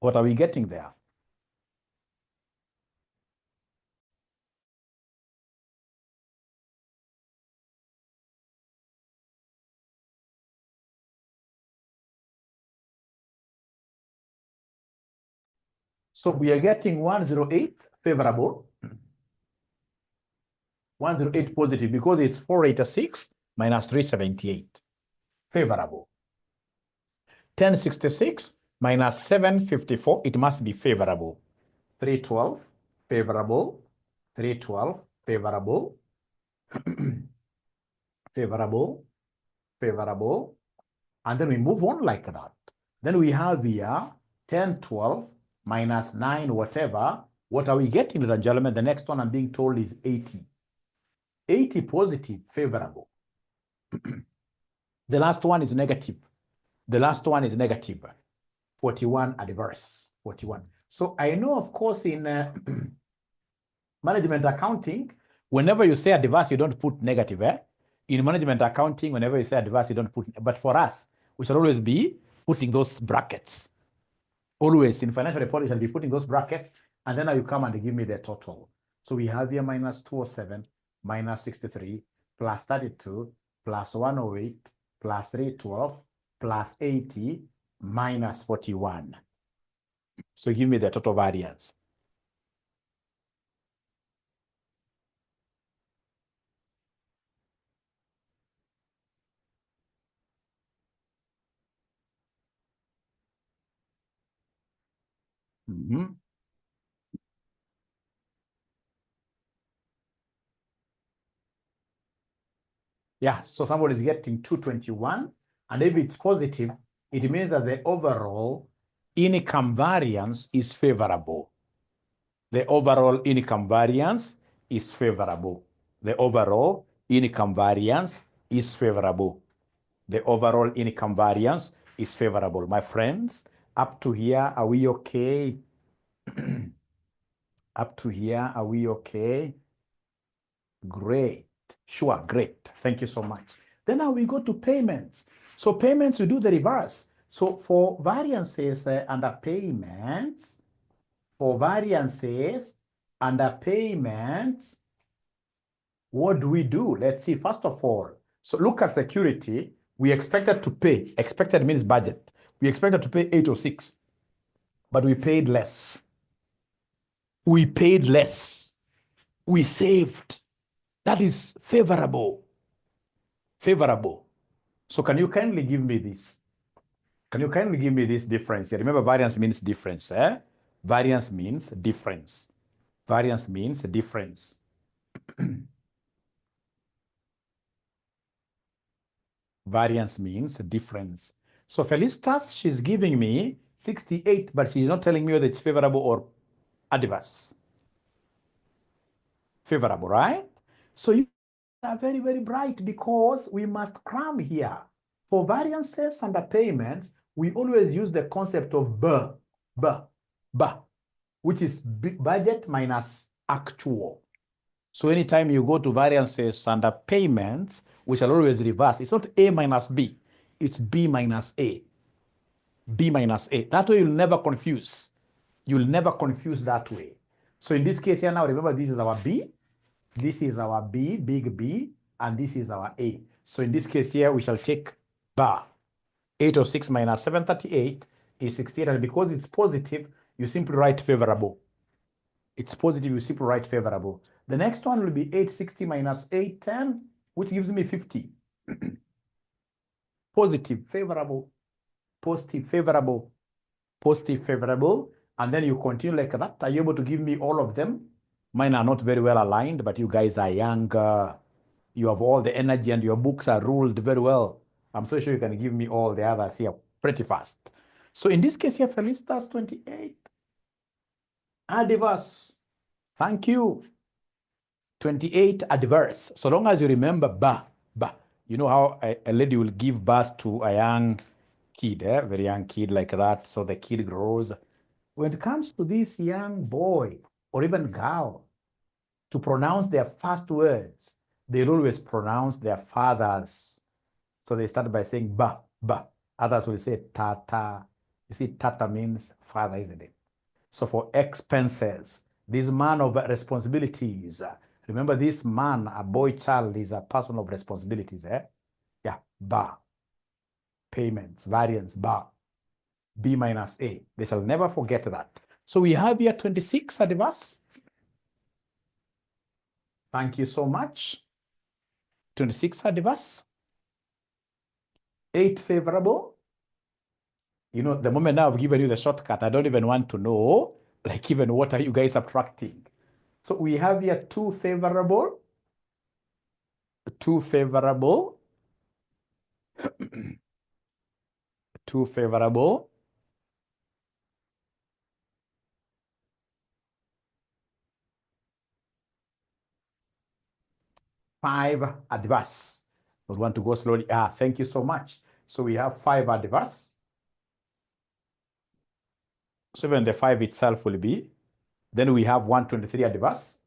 A: What are we getting there? So we are getting 108 favorable, 108 positive, because it's 486 minus 378. Favorable. 1066 minus 754, it must be favorable. 312, favorable. 312, favorable. Favorable, favorable. And then we move on like that. Then we have here 10, 12 minus 9, whatever. What are we getting, ladies and gentlemen? The next one I'm being told is 80. 80 positive, favorable. The last one is negative. The last one is negative. 41 adverse. 41. So I know, of course, in management accounting, whenever you say adverse, you don't put negative. In management accounting, whenever you say adverse, you don't put. But for us, we should always be putting those brackets. Always in financial report, you shall be putting those brackets, and then you come and give me the total. So we have here minus 207, minus 63, plus 32, plus 108, plus 312, plus 80, minus 41. So give me the total variance. Yeah, so somebody is getting 221, and if it's positive, it means that the overall income variance is favorable. The overall income variance is favorable. The overall income variance is favorable. The overall income variance is favorable. My friends, up to here, are we okay? Up to here, are we okay? Great. Sure, great. Thank you so much. Then now we go to payments. So payments, we do the reverse. So for variances under payments, for variances under payments, what do we do? Let's see, first of all, so look at security. We expected to pay, expected means budget. We expected to pay 806, but we paid less. We paid less. We saved. That is favorable. Favorable. So can you kindly give me this? Can you kindly give me this difference? Remember, variance means difference. Variance means difference. Variance means difference. Variance means difference. So Felicitas, she's giving me 68, but she's not telling me whether it's favorable or adverse. Favorable, right? So you are very, very bright, because we must cram here. For variances and the payments, we always use the concept of B, which is budget minus actual. So anytime you go to variances and the payments, we shall always reverse. It's not A minus B, it's B minus A. B minus A. That way you'll never confuse. You'll never confuse that way. So in this case here now, remember this is our B, this is our B, big B, and this is our A. So in this case here, we shall take bar. 806 minus 738 is 68, and because it's positive, you simply write favorable. It's positive, you simply write favorable. The next one will be 860 minus 810, which gives me 50. Positive, favorable, positive, favorable, positive, favorable, and then you continue like that. Are you able to give me all of them? Mine are not very well aligned, but you guys are young. You have all the energy and your books are ruled very well. I'm so sure you can give me all the others here pretty fast. So in this case here, Felicitas 28. Adverse. Thank you. 28 adverse. So long as you remember ba. You know how a lady will give birth to a young kid, very young kid like that. So the kid grows. When it comes to this young boy or even girl, to pronounce their first words, they'll always pronounce their fathers. So they start by saying ba. Others will say tata. You see, tata means father, isn't it? So for expenses, this man of responsibilities, remember this man, a boy child, is a person of responsibilities, Yeah, ba. Payments, variance, ba. B minus A. They shall never forget that. So we have here 26 adverse. Thank you so much. 26 adverse. 8 favorable. You know, the moment now I've given you the shortcut, I don't even want to know, like even what are you guys subtracting? So we have here 2 favorable. 2 favorable. 2 favorable. 5 adverse. We want to go slowly. Thank you so much. So we have 5 adverse. So even the 5 itself will be. Then we have 123 adverse.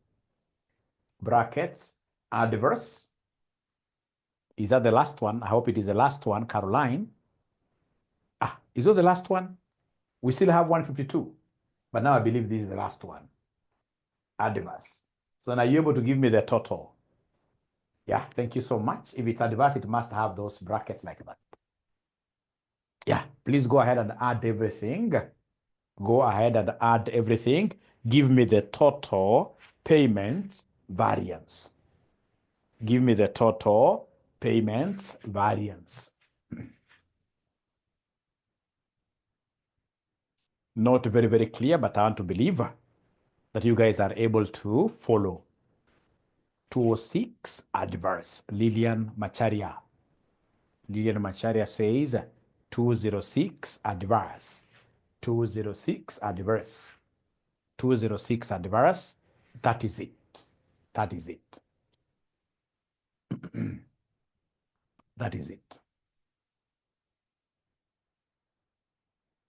A: Brackets, adverse. Is that the last one? I hope it is the last one, Caroline. Is that the last one? We still have 152. But now I believe this is the last one. Adverse. So now you're able to give me the total. Yeah, thank you so much. If it's adverse, it must have those brackets like that. Yeah, please go ahead and add everything. Go ahead and add everything. Give me the total payments variance. Give me the total payments variance. Not very, very clear, but I want to believe that you guys are able to follow. 206 adverse. Lilian Macharia. Lilian Macharia says 206 adverse. 206 adverse. 206 adverse. That is it. That is it. That is it.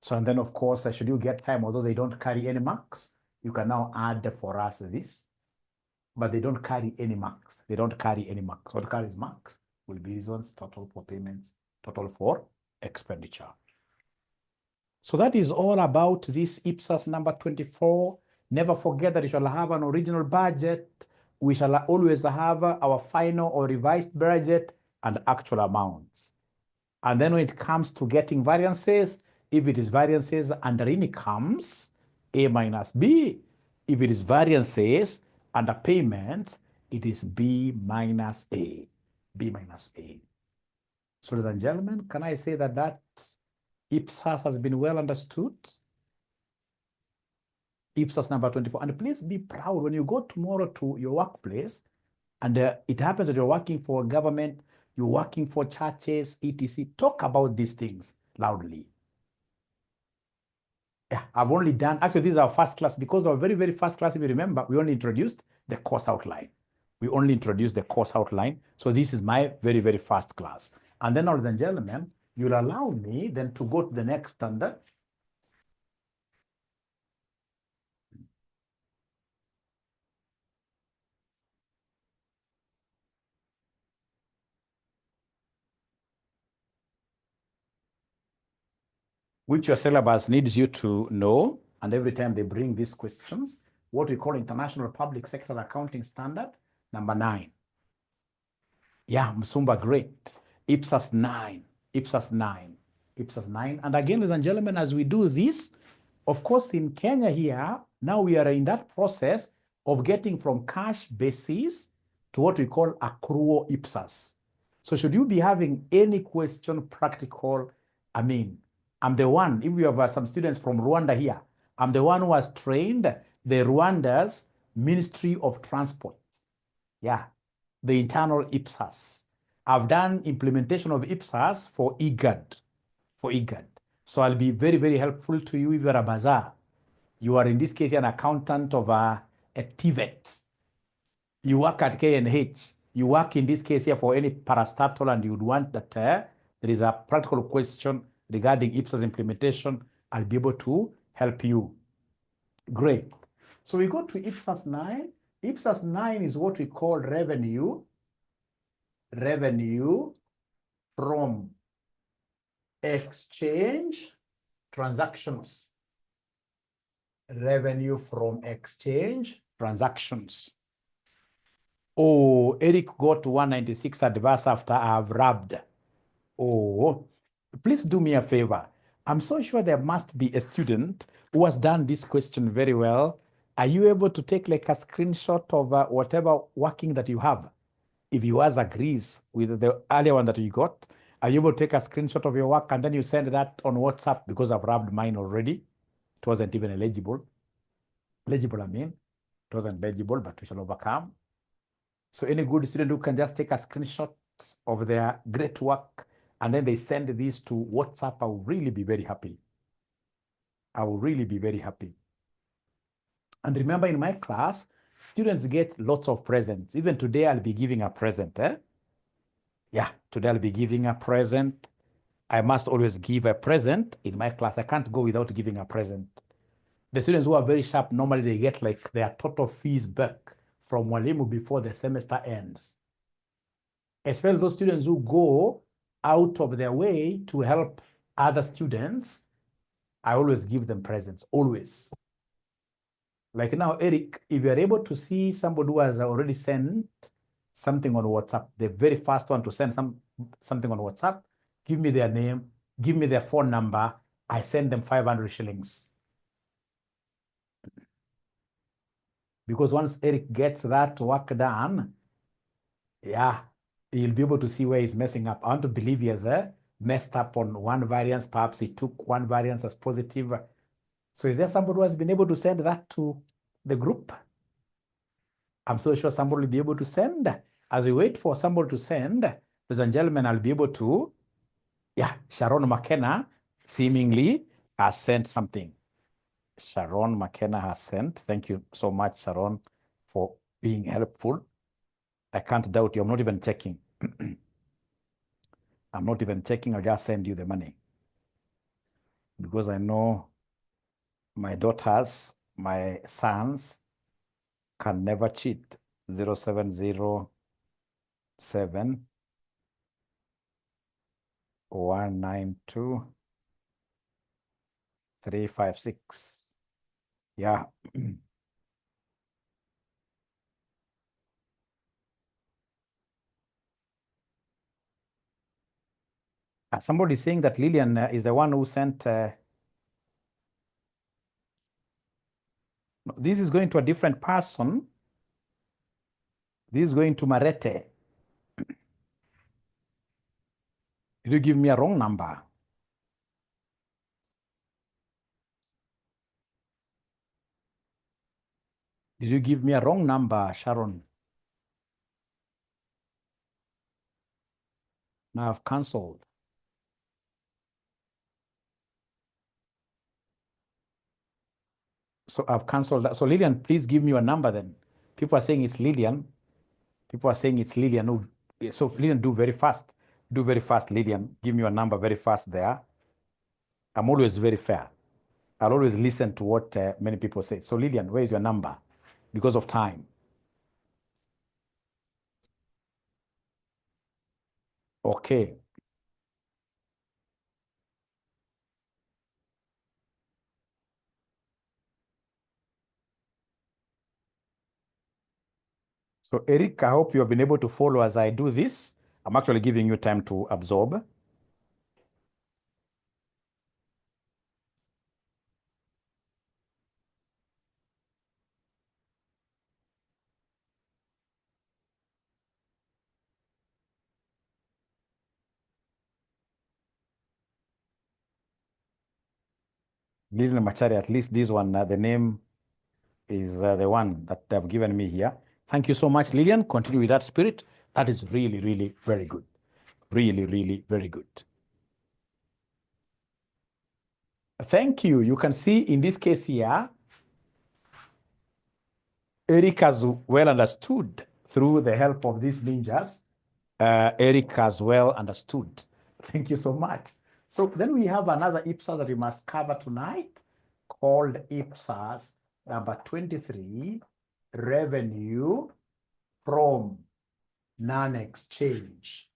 A: So, and then of course, should you get time, although they don't carry any marks, you can now add for us this, but they don't carry any marks. They don't carry any marks. What carries marks will be reasons, total for payments, total for expenditure. So that is all about this IPSAS number 24. Never forget that you shall have an original budget. We shall always have our final or revised budget and actual amounts. And then when it comes to getting variances, if it is variances under incomes, A minus B. If it is variances under payments, it is B minus A. B minus A. So ladies and gentlemen, can I say that IPSAS has been well understood? IPSAS number 24. And please be proud when you go tomorrow to your workplace and it happens that you're working for government, you're working for churches, etc. Talk about these things loudly. Yeah, I've only done, actually this is our first class because our very, very first class, if you remember, we only introduced the course outline. We only introduced the course outline. So this is my very, very first class. And then, ladies and gentlemen, you'll allow me then to go to the next standard. Which your syllabus needs you to know. And every time they bring these questions, what we call International Public Sector Accounting Standard, number 9. Yeah, Msumba, great. IPSAS 9, IPSAS 9, IPSAS 9. And again, ladies and gentlemen, as we do this, of course, in Kenya here, now we are in that process of getting from cash basis to what we call accrual IPSAS. So should you be having any question practical, I mean, I'm the one, if we have some students from Rwanda here, I'm the one who has trained the Rwanda's Ministry of Transport. Yeah, the internal IPSAS. I've done implementation of IPSAS for IGAD. So I'll be very, very helpful to you if you're a bazaar. You are in this case an accountant of a TVET. You work at KNH. You work in this case here for any parastatal and you'd want that there is a practical question regarding IPSAS implementation. I'll be able to help you. Great. So we go to IPSAS 9. IPSAS 9 is what we call revenue from exchange transactions. Revenue from exchange transactions. Oh, Eric got 196 adverse after I've rubbed. Oh, please do me a favor. I'm so sure there must be a student who has done this question very well. Are you able to take like a screenshot of whatever working that you have? If yours agrees with the earlier one that you got, are you able to take a screenshot of your work and then you send that on WhatsApp? Because I've rubbed mine already. It wasn't even legible. Legible, I mean. It wasn't legible, but we shall overcome. So any good student who can just take a screenshot of their great work and then they send this to WhatsApp, I will really be very happy. I will really be very happy. And remember, in my class, students get lots of presents. Even today, I'll be giving a present. Yeah, today I'll be giving a present. I must always give a present in my class. I can't go without giving a present. The students who are very sharp, normally they get like their total fees back from Walimu before the semester ends. As well as those students who go out of their way to help other students, I always give them presents, always. Like now, Eric, if you're able to see somebody who has already sent something on WhatsApp, the very first one to send something on WhatsApp, give me their name, give me their phone number, I send them 500 shillings. Because once Eric gets that work done, yeah, he'll be able to see where he's messing up. I want to believe he has messed up on one variance. Perhaps he took one variance as positive. So is there somebody who has been able to send that to the group? I'm so sure somebody will be able to send. As we wait for somebody to send, ladies and gentlemen, I'll be able to, yeah, Sharon McKenna seemingly has sent something. Sharon McKenna has sent. Thank you so much, Sharon, for being helpful. I can't doubt you. I'm not even checking. I'm not even checking. I'll just send you the money. Because I know my daughters, my sons can never cheat. 0707 192 356. Yeah. Somebody saying that Lillian is the one who sent. This is going to a different person. This is going to Marete. Did you give me a wrong number? Did you give me a wrong number, Sharon? Now I've cancelled. So I've cancelled that. So Lillian, please give me your number then. People are saying it's Lillian. People are saying it's Lillian. So Lillian, do very fast. Do very fast, Lillian. Give me your number very fast there. I'm always very fair. I'll always listen to what many people say. So Lillian, where is your number? Because of time. Okay. So Eric, I hope you have been able to follow as I do this. I'm actually giving you time to absorb. Lillian Machari, at least this one, the name is the one that they've given me here. Thank you so much, Lillian. Continue with that spirit. That is really, really very good. Really, really very good. Thank you. You can see in this case here, Eric has well understood through the help of these ninjas. Eric has well understood. Thank you so much. So then we have another IPSAS that we must cover tonight called IPSAS number 23, revenue from non-exchange.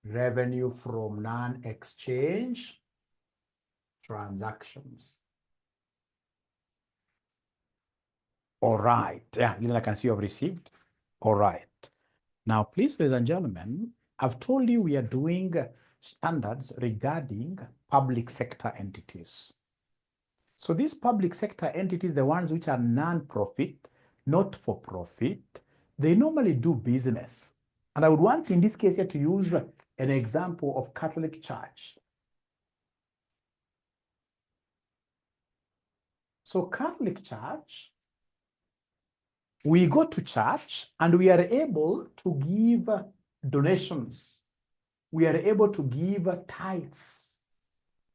A: Revenue from non-exchange transactions. All right. Yeah, Lynn, I can see you have received. All right. Now, please, ladies and gentlemen, I've told you we are doing standards regarding public sector entities. So these public sector entities, the ones which are non-profit, not for profit, they normally do business. And I would want in this case here to use an example of Catholic Church. So Catholic Church, we go to church and we are able to give donations. We are able to give tithes.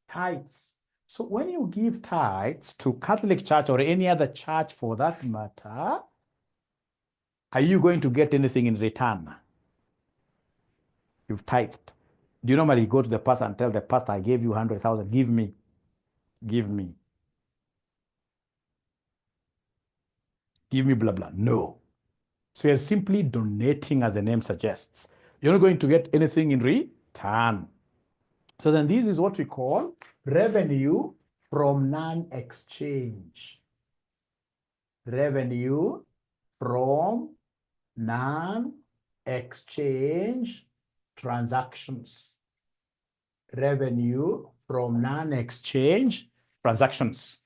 A: Tithes. So when you give tithes to Catholic Church or any other church for that matter, are you going to get anything in return? You've tithed. Do you normally go to the pastor and tell the pastor, I gave you 100,000, give me, give me. Give me blah, blah. No. So you're simply donating as the name suggests. You're not going to get anything in return. So then this is what we call revenue from non-exchange. Revenue from non-exchange transactions. Revenue from non-exchange transactions.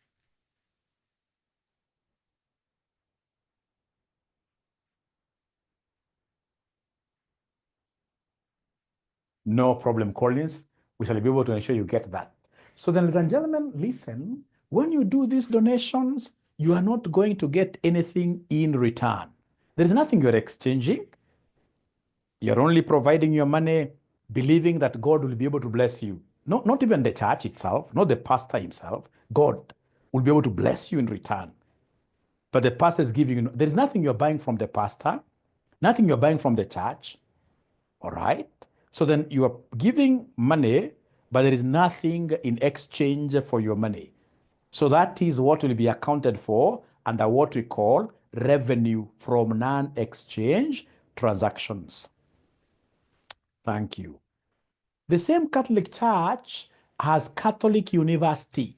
A: No problem, Collins. We shall be able to ensure you get that. So then, ladies and gentlemen, listen. When you do these donations, you are not going to get anything in return. There is nothing you're exchanging. You're only providing your money, believing that God will be able to bless you. No, not even the church itself, not the pastor himself. God will be able to bless you in return. But the pastor is giving you, there's nothing you're buying from the pastor, nothing you're buying from the church. All right? So then you are giving money, but there is nothing in exchange for your money. So that is what will be accounted for under what we call revenue from non-exchange transactions. Thank you. The same Catholic Church has Catholic University.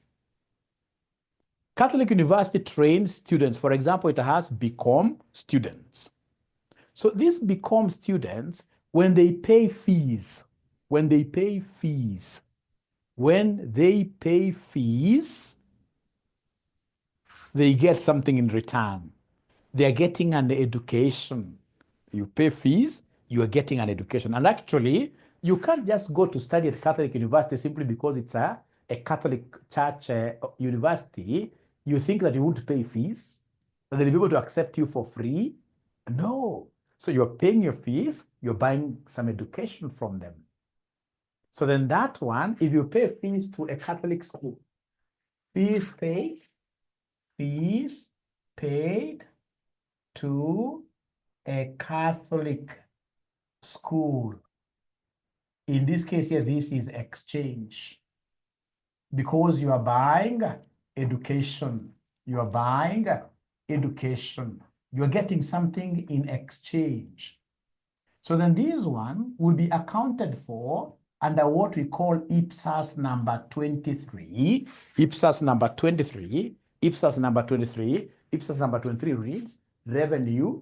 A: Catholic University trains students. For example, it has BCom students. So these BCom students, when they pay fees, they get something in return. They are getting an education. You pay fees, you are getting an education. And actually, you can't just go to study at Catholic University simply because it's a Catholic church university. You think that you won't pay fees, that they'll be able to accept you for free. No. So you're paying your fees, you're buying some education from them. So then that one, if you pay fees to a Catholic school, fees paid to a Catholic school. In this case here, this is exchange. Because you are buying education. You are buying education. You are getting something in exchange. So then this one will be accounted for under what we call IPSAS number 23. IPSAS number 23. IPSAS number 23. IPSAS number 23 reads revenue,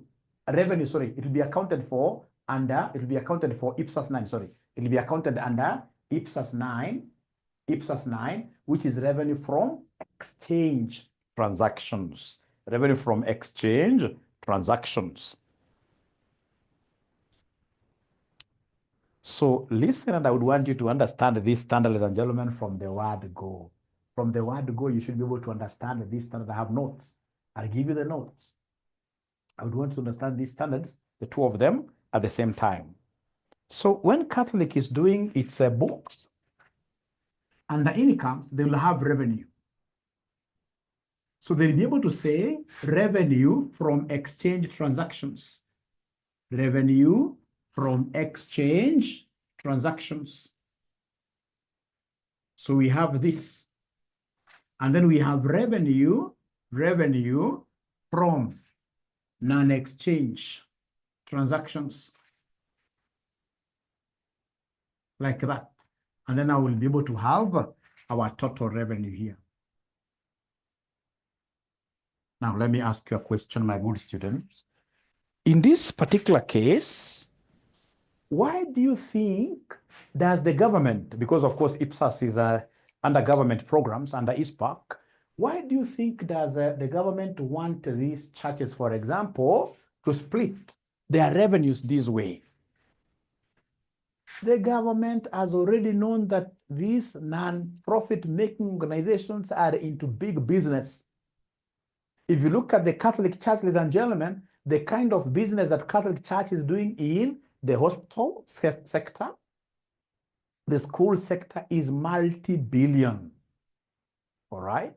A: sorry, it will be accounted for under, it will be accounted for IPSAS 9, sorry. It will be accounted under IPSAS 9, which is revenue from exchange transactions. Revenue from exchange transactions. So listen, and I would want you to understand this standard, ladies and gentlemen, from the word go. From the word go, you should be able to understand this standard. I have notes. I'll give you the notes. I would want you to understand these standards, the two of them, at the same time. So when Catholic is doing its books, under incomes, they will have revenue. So they'll be able to say revenue from exchange transactions. Revenue from exchange transactions. So we have this. And then we have revenue from non-exchange transactions. Like that. And then I will be able to have our total revenue here. Now, let me ask you a question, my good students. In this particular case, why do you think does the government, because of course IPSAS is under government programs, under ISPAC, why do you think does the government want these churches, for example, to split their revenues this way? The government has already known that these non-profit making organizations are into big business. If you look at the Catholic Church, ladies and gentlemen, the kind of business that Catholic Church is doing in the hospital sector, the school sector is multi-billion. All right?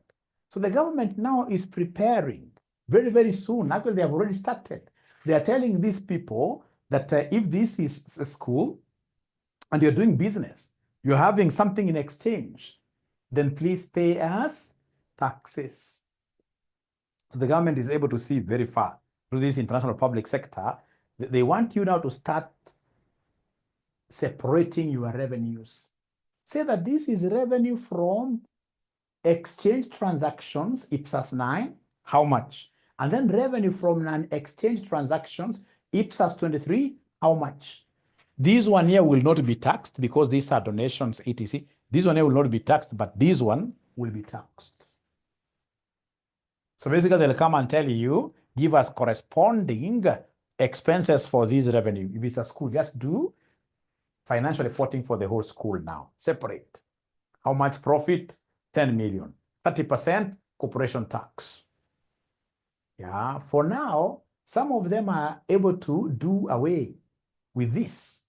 A: So the government now is preparing very, very soon. Actually, they have already started. They are telling these people that if this is a school and you're doing business, you're having something in exchange, then please pay us taxes. So the government is able to see very far through this international public sector. They want you now to start separating your revenues. Say that this is revenue from exchange transactions, IPSAS 9, how much? And then revenue from non-exchange transactions, IPSAS 23, how much? This one here will not be taxed because these are donations, etc. This one here will not be taxed, but this one will be taxed. So basically, they'll come and tell you, give us corresponding expenses for this revenue. If it's a school, just do financial reporting for the whole school now. Separate. How much profit? 10 million. 30% corporation tax. Yeah, for now, some of them are able to do away with this.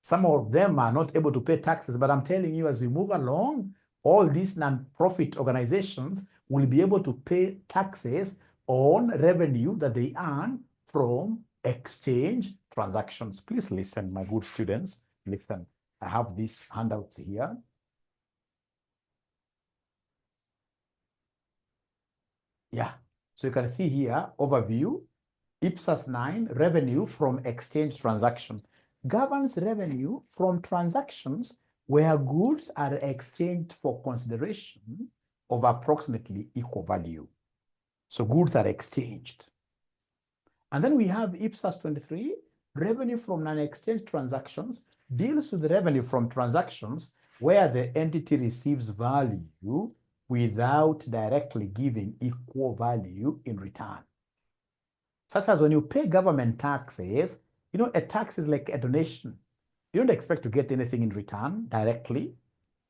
A: Some of them are not able to pay taxes, but I'm telling you, as we move along, all these non-profit organizations will be able to pay taxes on revenue that they earn from exchange transactions. Please listen, my good students. Listen, I have these handouts here. Yeah, so you can see here, overview, IPSAS 9, revenue from exchange transactions. Governs revenue from transactions where goods are exchanged for consideration of approximately equal value. So goods are exchanged. And then we have IPSAS 23, revenue from non-exchange transactions, deals with the revenue from transactions where the entity receives value without directly giving equal value in return. Such as when you pay government taxes, you know, a tax is like a donation. You don't expect to get anything in return directly.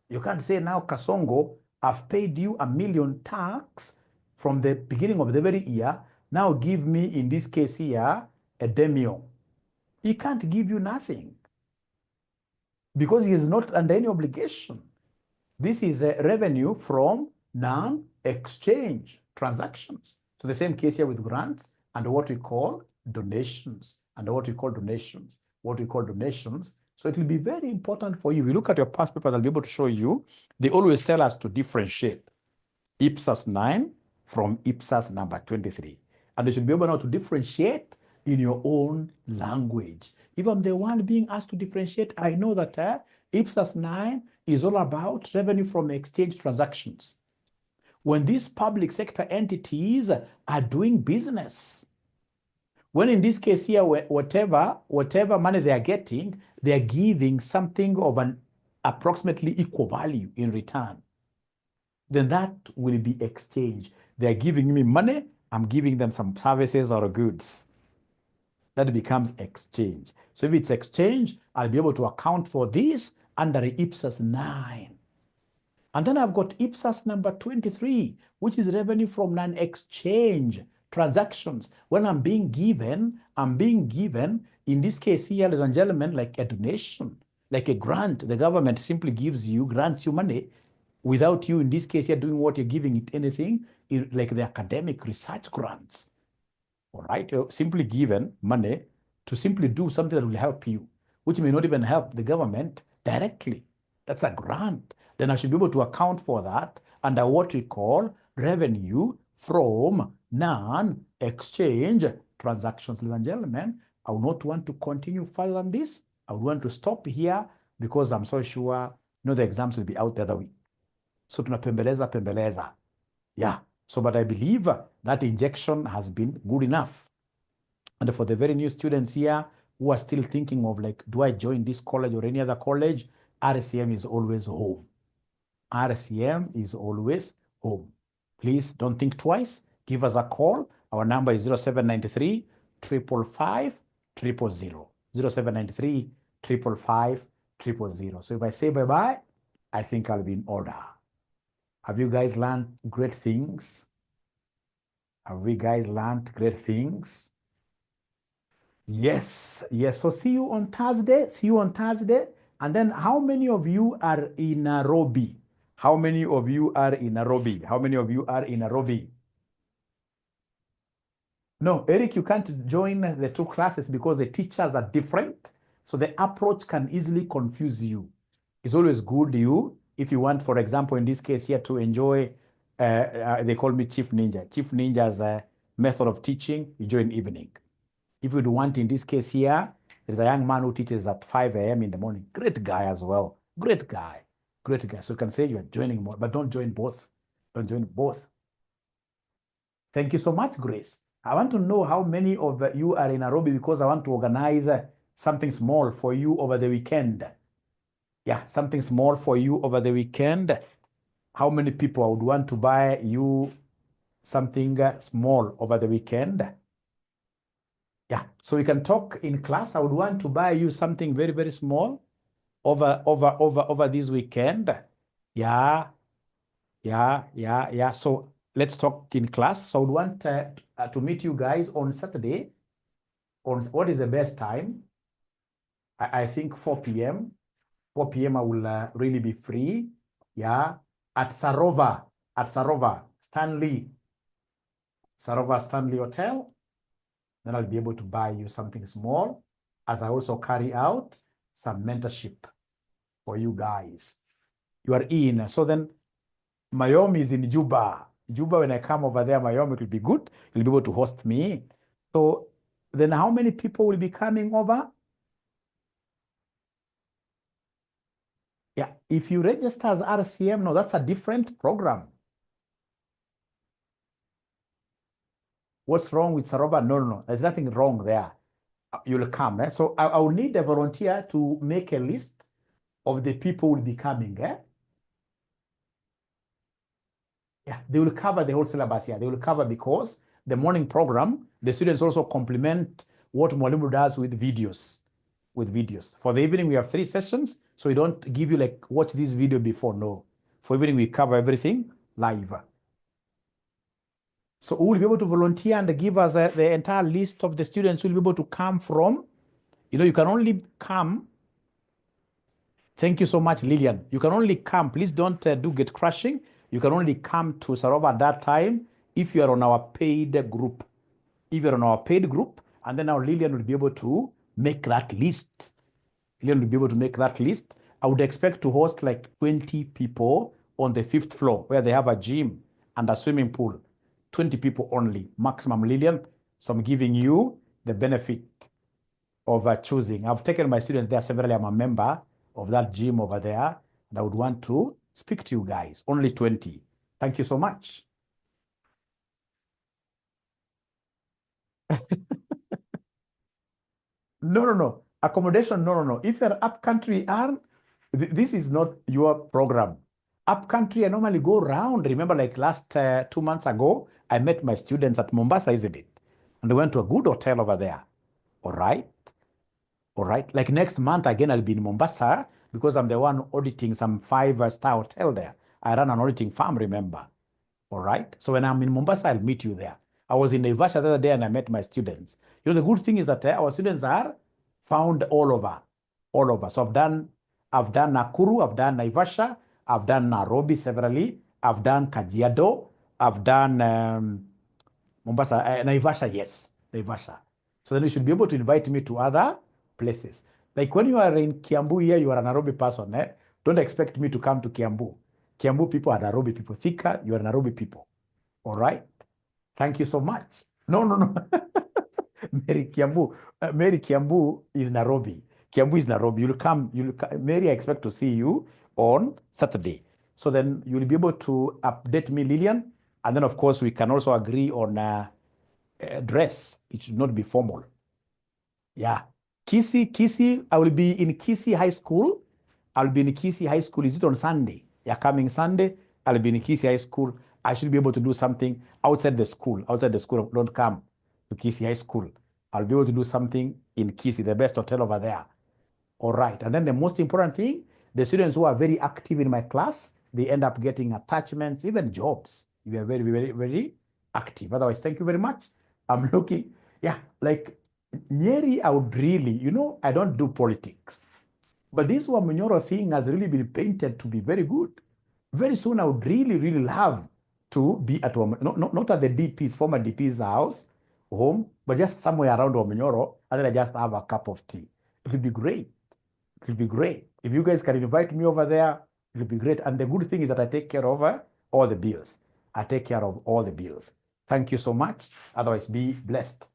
A: You can't say, now, Kasongo, I've paid you $1 million tax from the beginning of the very year. Now give me, in this case here, a demio. He can't give you nothing because he is not under any obligation. This is a revenue from non-exchange transactions. So the same case here with grants and what we call donations. And what we call donations. What we call donations So it will be very important for you. If you look at your past papers, I'll be able to show you. They always tell us to differentiate IPSAS 9 from IPSAS number 23. And you should be able now to differentiate in your own language. If I'm the one being asked to differentiate, I know that IPSAS 9 is all about revenue from exchange transactions. When these public sector entities are doing business, when in this case here, whatever money they are getting, they are giving something of an approximately equal value in return, then that will be exchange. They're giving me money, I'm giving them some services or goods. That becomes exchange. So if it's exchange, I'll be able to account for this under IPSAS 9. And then I've got IPSAS number 23, which is revenue from non-exchange transactions. When I'm being given, in this case here, ladies and gentlemen, like a donation, like a grant. The government simply grants you money without you, in this case, you're doing what you're giving it anything, like the academic research grants. All right, you're simply given money to simply do something that will help you, which may not even help the government directly. That's a grant. Then I should be able to account for that under what we call revenue from non-exchange transactions. Ladies and gentlemen, I would not want to continue further than this. I would want to stop here because I'm so sure the exams will be out the other week. So tunapembeleza. Yeah. So, but I believe that injection has been good enough. And for the very new students here who are still thinking of like, do I join this college or any other college? RCM is always home. RCM is always home. Please don't think twice. Give us a call. Our number is 0793 555 000. 0793 555 000. So if I say bye-bye, I think I'll be in order. Have you guys learned great things? Have we guys learned great things? Yes. So see you on Thursday. And then how many of you are in Nairobi? How many of you are in Nairobi? No, Eric, you can't join the two classes because the teachers are different. So the approach can easily confuse you. It's always good if you want, for example, in this case here, to enjoy, they call me Chief Ninja. Chief Ninja's method of teaching, you join evening. If you want, in this case here, there's a young man who teaches at 5 a.m. in the morning. Great guy as well. Great guy. So you can say you are joining more, but don't join both. Thank you so much, Grace. I want to know how many of you are in Nairobi because I want to organize something small for you over the weekend. Yeah, something small for you over the weekend. How many people would want to buy you something small over the weekend? Yeah, so we can talk in class. I would want to buy you something very, very small over this weekend. Yeah. So let's talk in class. So I would want to meet you guys on Saturday. On what is the best time? I think 4 p.m. 4 p.m. I will really be free. Yeah, at Sarova Stanley Hotel. Then I'll be able to buy you something small, as I also carry out some mentorship for you guys. You are in. So then Miami is in Juba. When I come over there, Miami, it will be good. You'll be able to host me. So then how many people will be coming over? Yeah, if you register as RCM, no, that's a different program. What's wrong with Sarova? No. There's nothing wrong there. You'll come. So I will need a volunteer to make a list of the people who will be coming. Yeah, they will cover the whole syllabus here. They will cover because the morning program, the students also complement what Mwalimu does with videos. For the evening, we have 3 sessions. So we don't give you like, watch this video before. No. For evening, we cover everything live. So we will be able to volunteer and give us the entire list of the students who will be able to come from. You can only come. Thank you so much, Lillian. You can only come. Please don't do get crushing. You can only come to Sarova at that time if you are on our paid group. And then our Lillian will be able to make that list Lillian will be able to make that list. I would expect to host like 20 people on the 5th floor where they have a gym and a swimming pool. 20 people only, maximum, Lillian. So I'm giving you the benefit of choosing. I've taken my students there severally. I'm a member of that gym over there, and I would want to speak to you guys. Only 20. Thank you so much. No. Accommodation, no. If you're up country, this is not your program. Up country, I normally go around. Remember, like last 2 months ago, I met my students at Mombasa, isn't it? And they went to a good hotel over there. All right. All right. Like next month, again, I'll be in Mombasa because I'm the one auditing some 5-star hotel there. I run an auditing firm, remember. All right. So when I'm in Mombasa, I'll meet you there. I was in Naivasha the other day and I met my students. You know, the good thing is that our students are found all over, all over. So I've done Nakuru, I've done Naivasha, I've done Nairobi severally, I've done Kajiado, I've done Mombasa, Naivasha, yes, Naivasha. So then you should be able to invite me to other places. Like when you are in Kiambu here, you are a Nairobi person, eh? Don't expect me to come to Kiambu. Kiambu people are Nairobi people. Thika, you are Nairobi people. All right? Thank you so much. No. Mary Kiambu is Nairobi. Kiambu is Nairobi. Mary, I expect to see you on Saturday. So then you'll be able to update me, Lillian. And then, of course, we can also agree on a dress. It should not be formal. Yeah. Kisii, I will be in Kisii High School. I'll be in Kisii High School. Is it on Sunday? Yeah, coming Sunday, I'll be in Kisii High School. I should be able to do something outside the school. Outside the school, don't come to Kisii High School. I'll be able to do something in Kisii, the best hotel over there. All right. And then the most important thing, the students who are very active in my class, they end up getting attachments, even jobs. You are very active. Otherwise, thank you very much. I'm looking, yeah, like Nyeri, I would really, I don't do politics. But this Wamunyoro thing has really been painted to be very good. Very soon, I would really love to be at not at the DP's, former DP's house, home, but just somewhere around Wamunyoro, and then I just have a cup of tea. It will be great. It will be great. If you guys can invite me over there, it will be great. And the good thing is that I take care of all the bills. I take care of all the bills. Thank you so much. Otherwise, be blessed.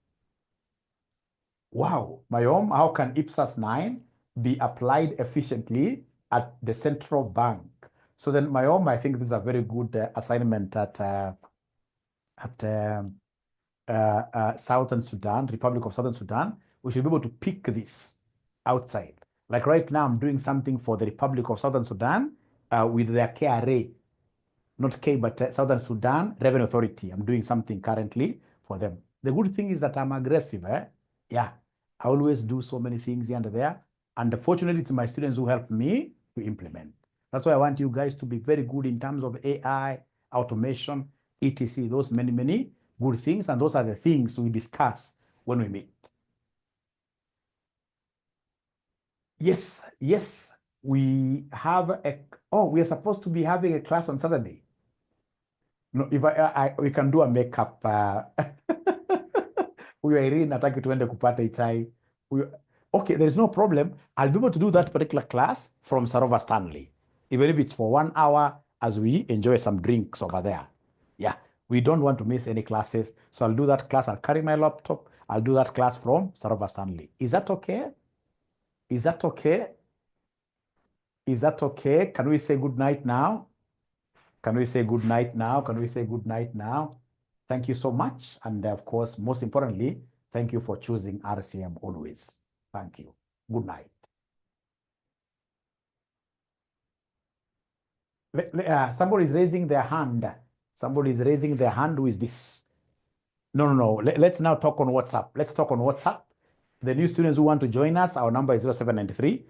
A: Wow, Mayom, how can IPSAS 9 be applied efficiently at the central bank? So then, Mayom, I think this is a very good assignment at Southern Sudan, Republic of Southern Sudan. We should be able to pick this outside. Like right now, I'm doing something for the Republic of Southern Sudan with their KRA, not K, but Southern Sudan Revenue Authority. I'm doing something currently for them. The good thing is that I'm aggressive. Yeah, I always do so many things here and there. And fortunately, it's my students who help me to implement. That's why I want you guys to be very good in terms of AI, automation, etc. Those many good things. And those are the things we discuss when we meet. Yes. We have we are supposed to be having a class on Saturday. No, if we can do a makeup. We are really nataki tuende kupata itai. Okay, there is no problem. I'll be able to do that particular class from Sarova Stanley, even if it's for 1 hour as we enjoy some drinks over there. Yeah, we don't want to miss any classes. So I'll do that class. I'll carry my laptop. I'll do that class from Sarova Stanley. Is that okay? Is that okay? Is that okay? Can we say good night now? Can we say good night now? Can we say good night now? Thank you so much. And of course, most importantly, thank you for choosing RCM always. Thank you. Good night. Somebody is raising their hand. Somebody is raising their hand. Who is this? No. Let's now talk on WhatsApp. Let's talk on WhatsApp. The new students who want to join us, our number is 0793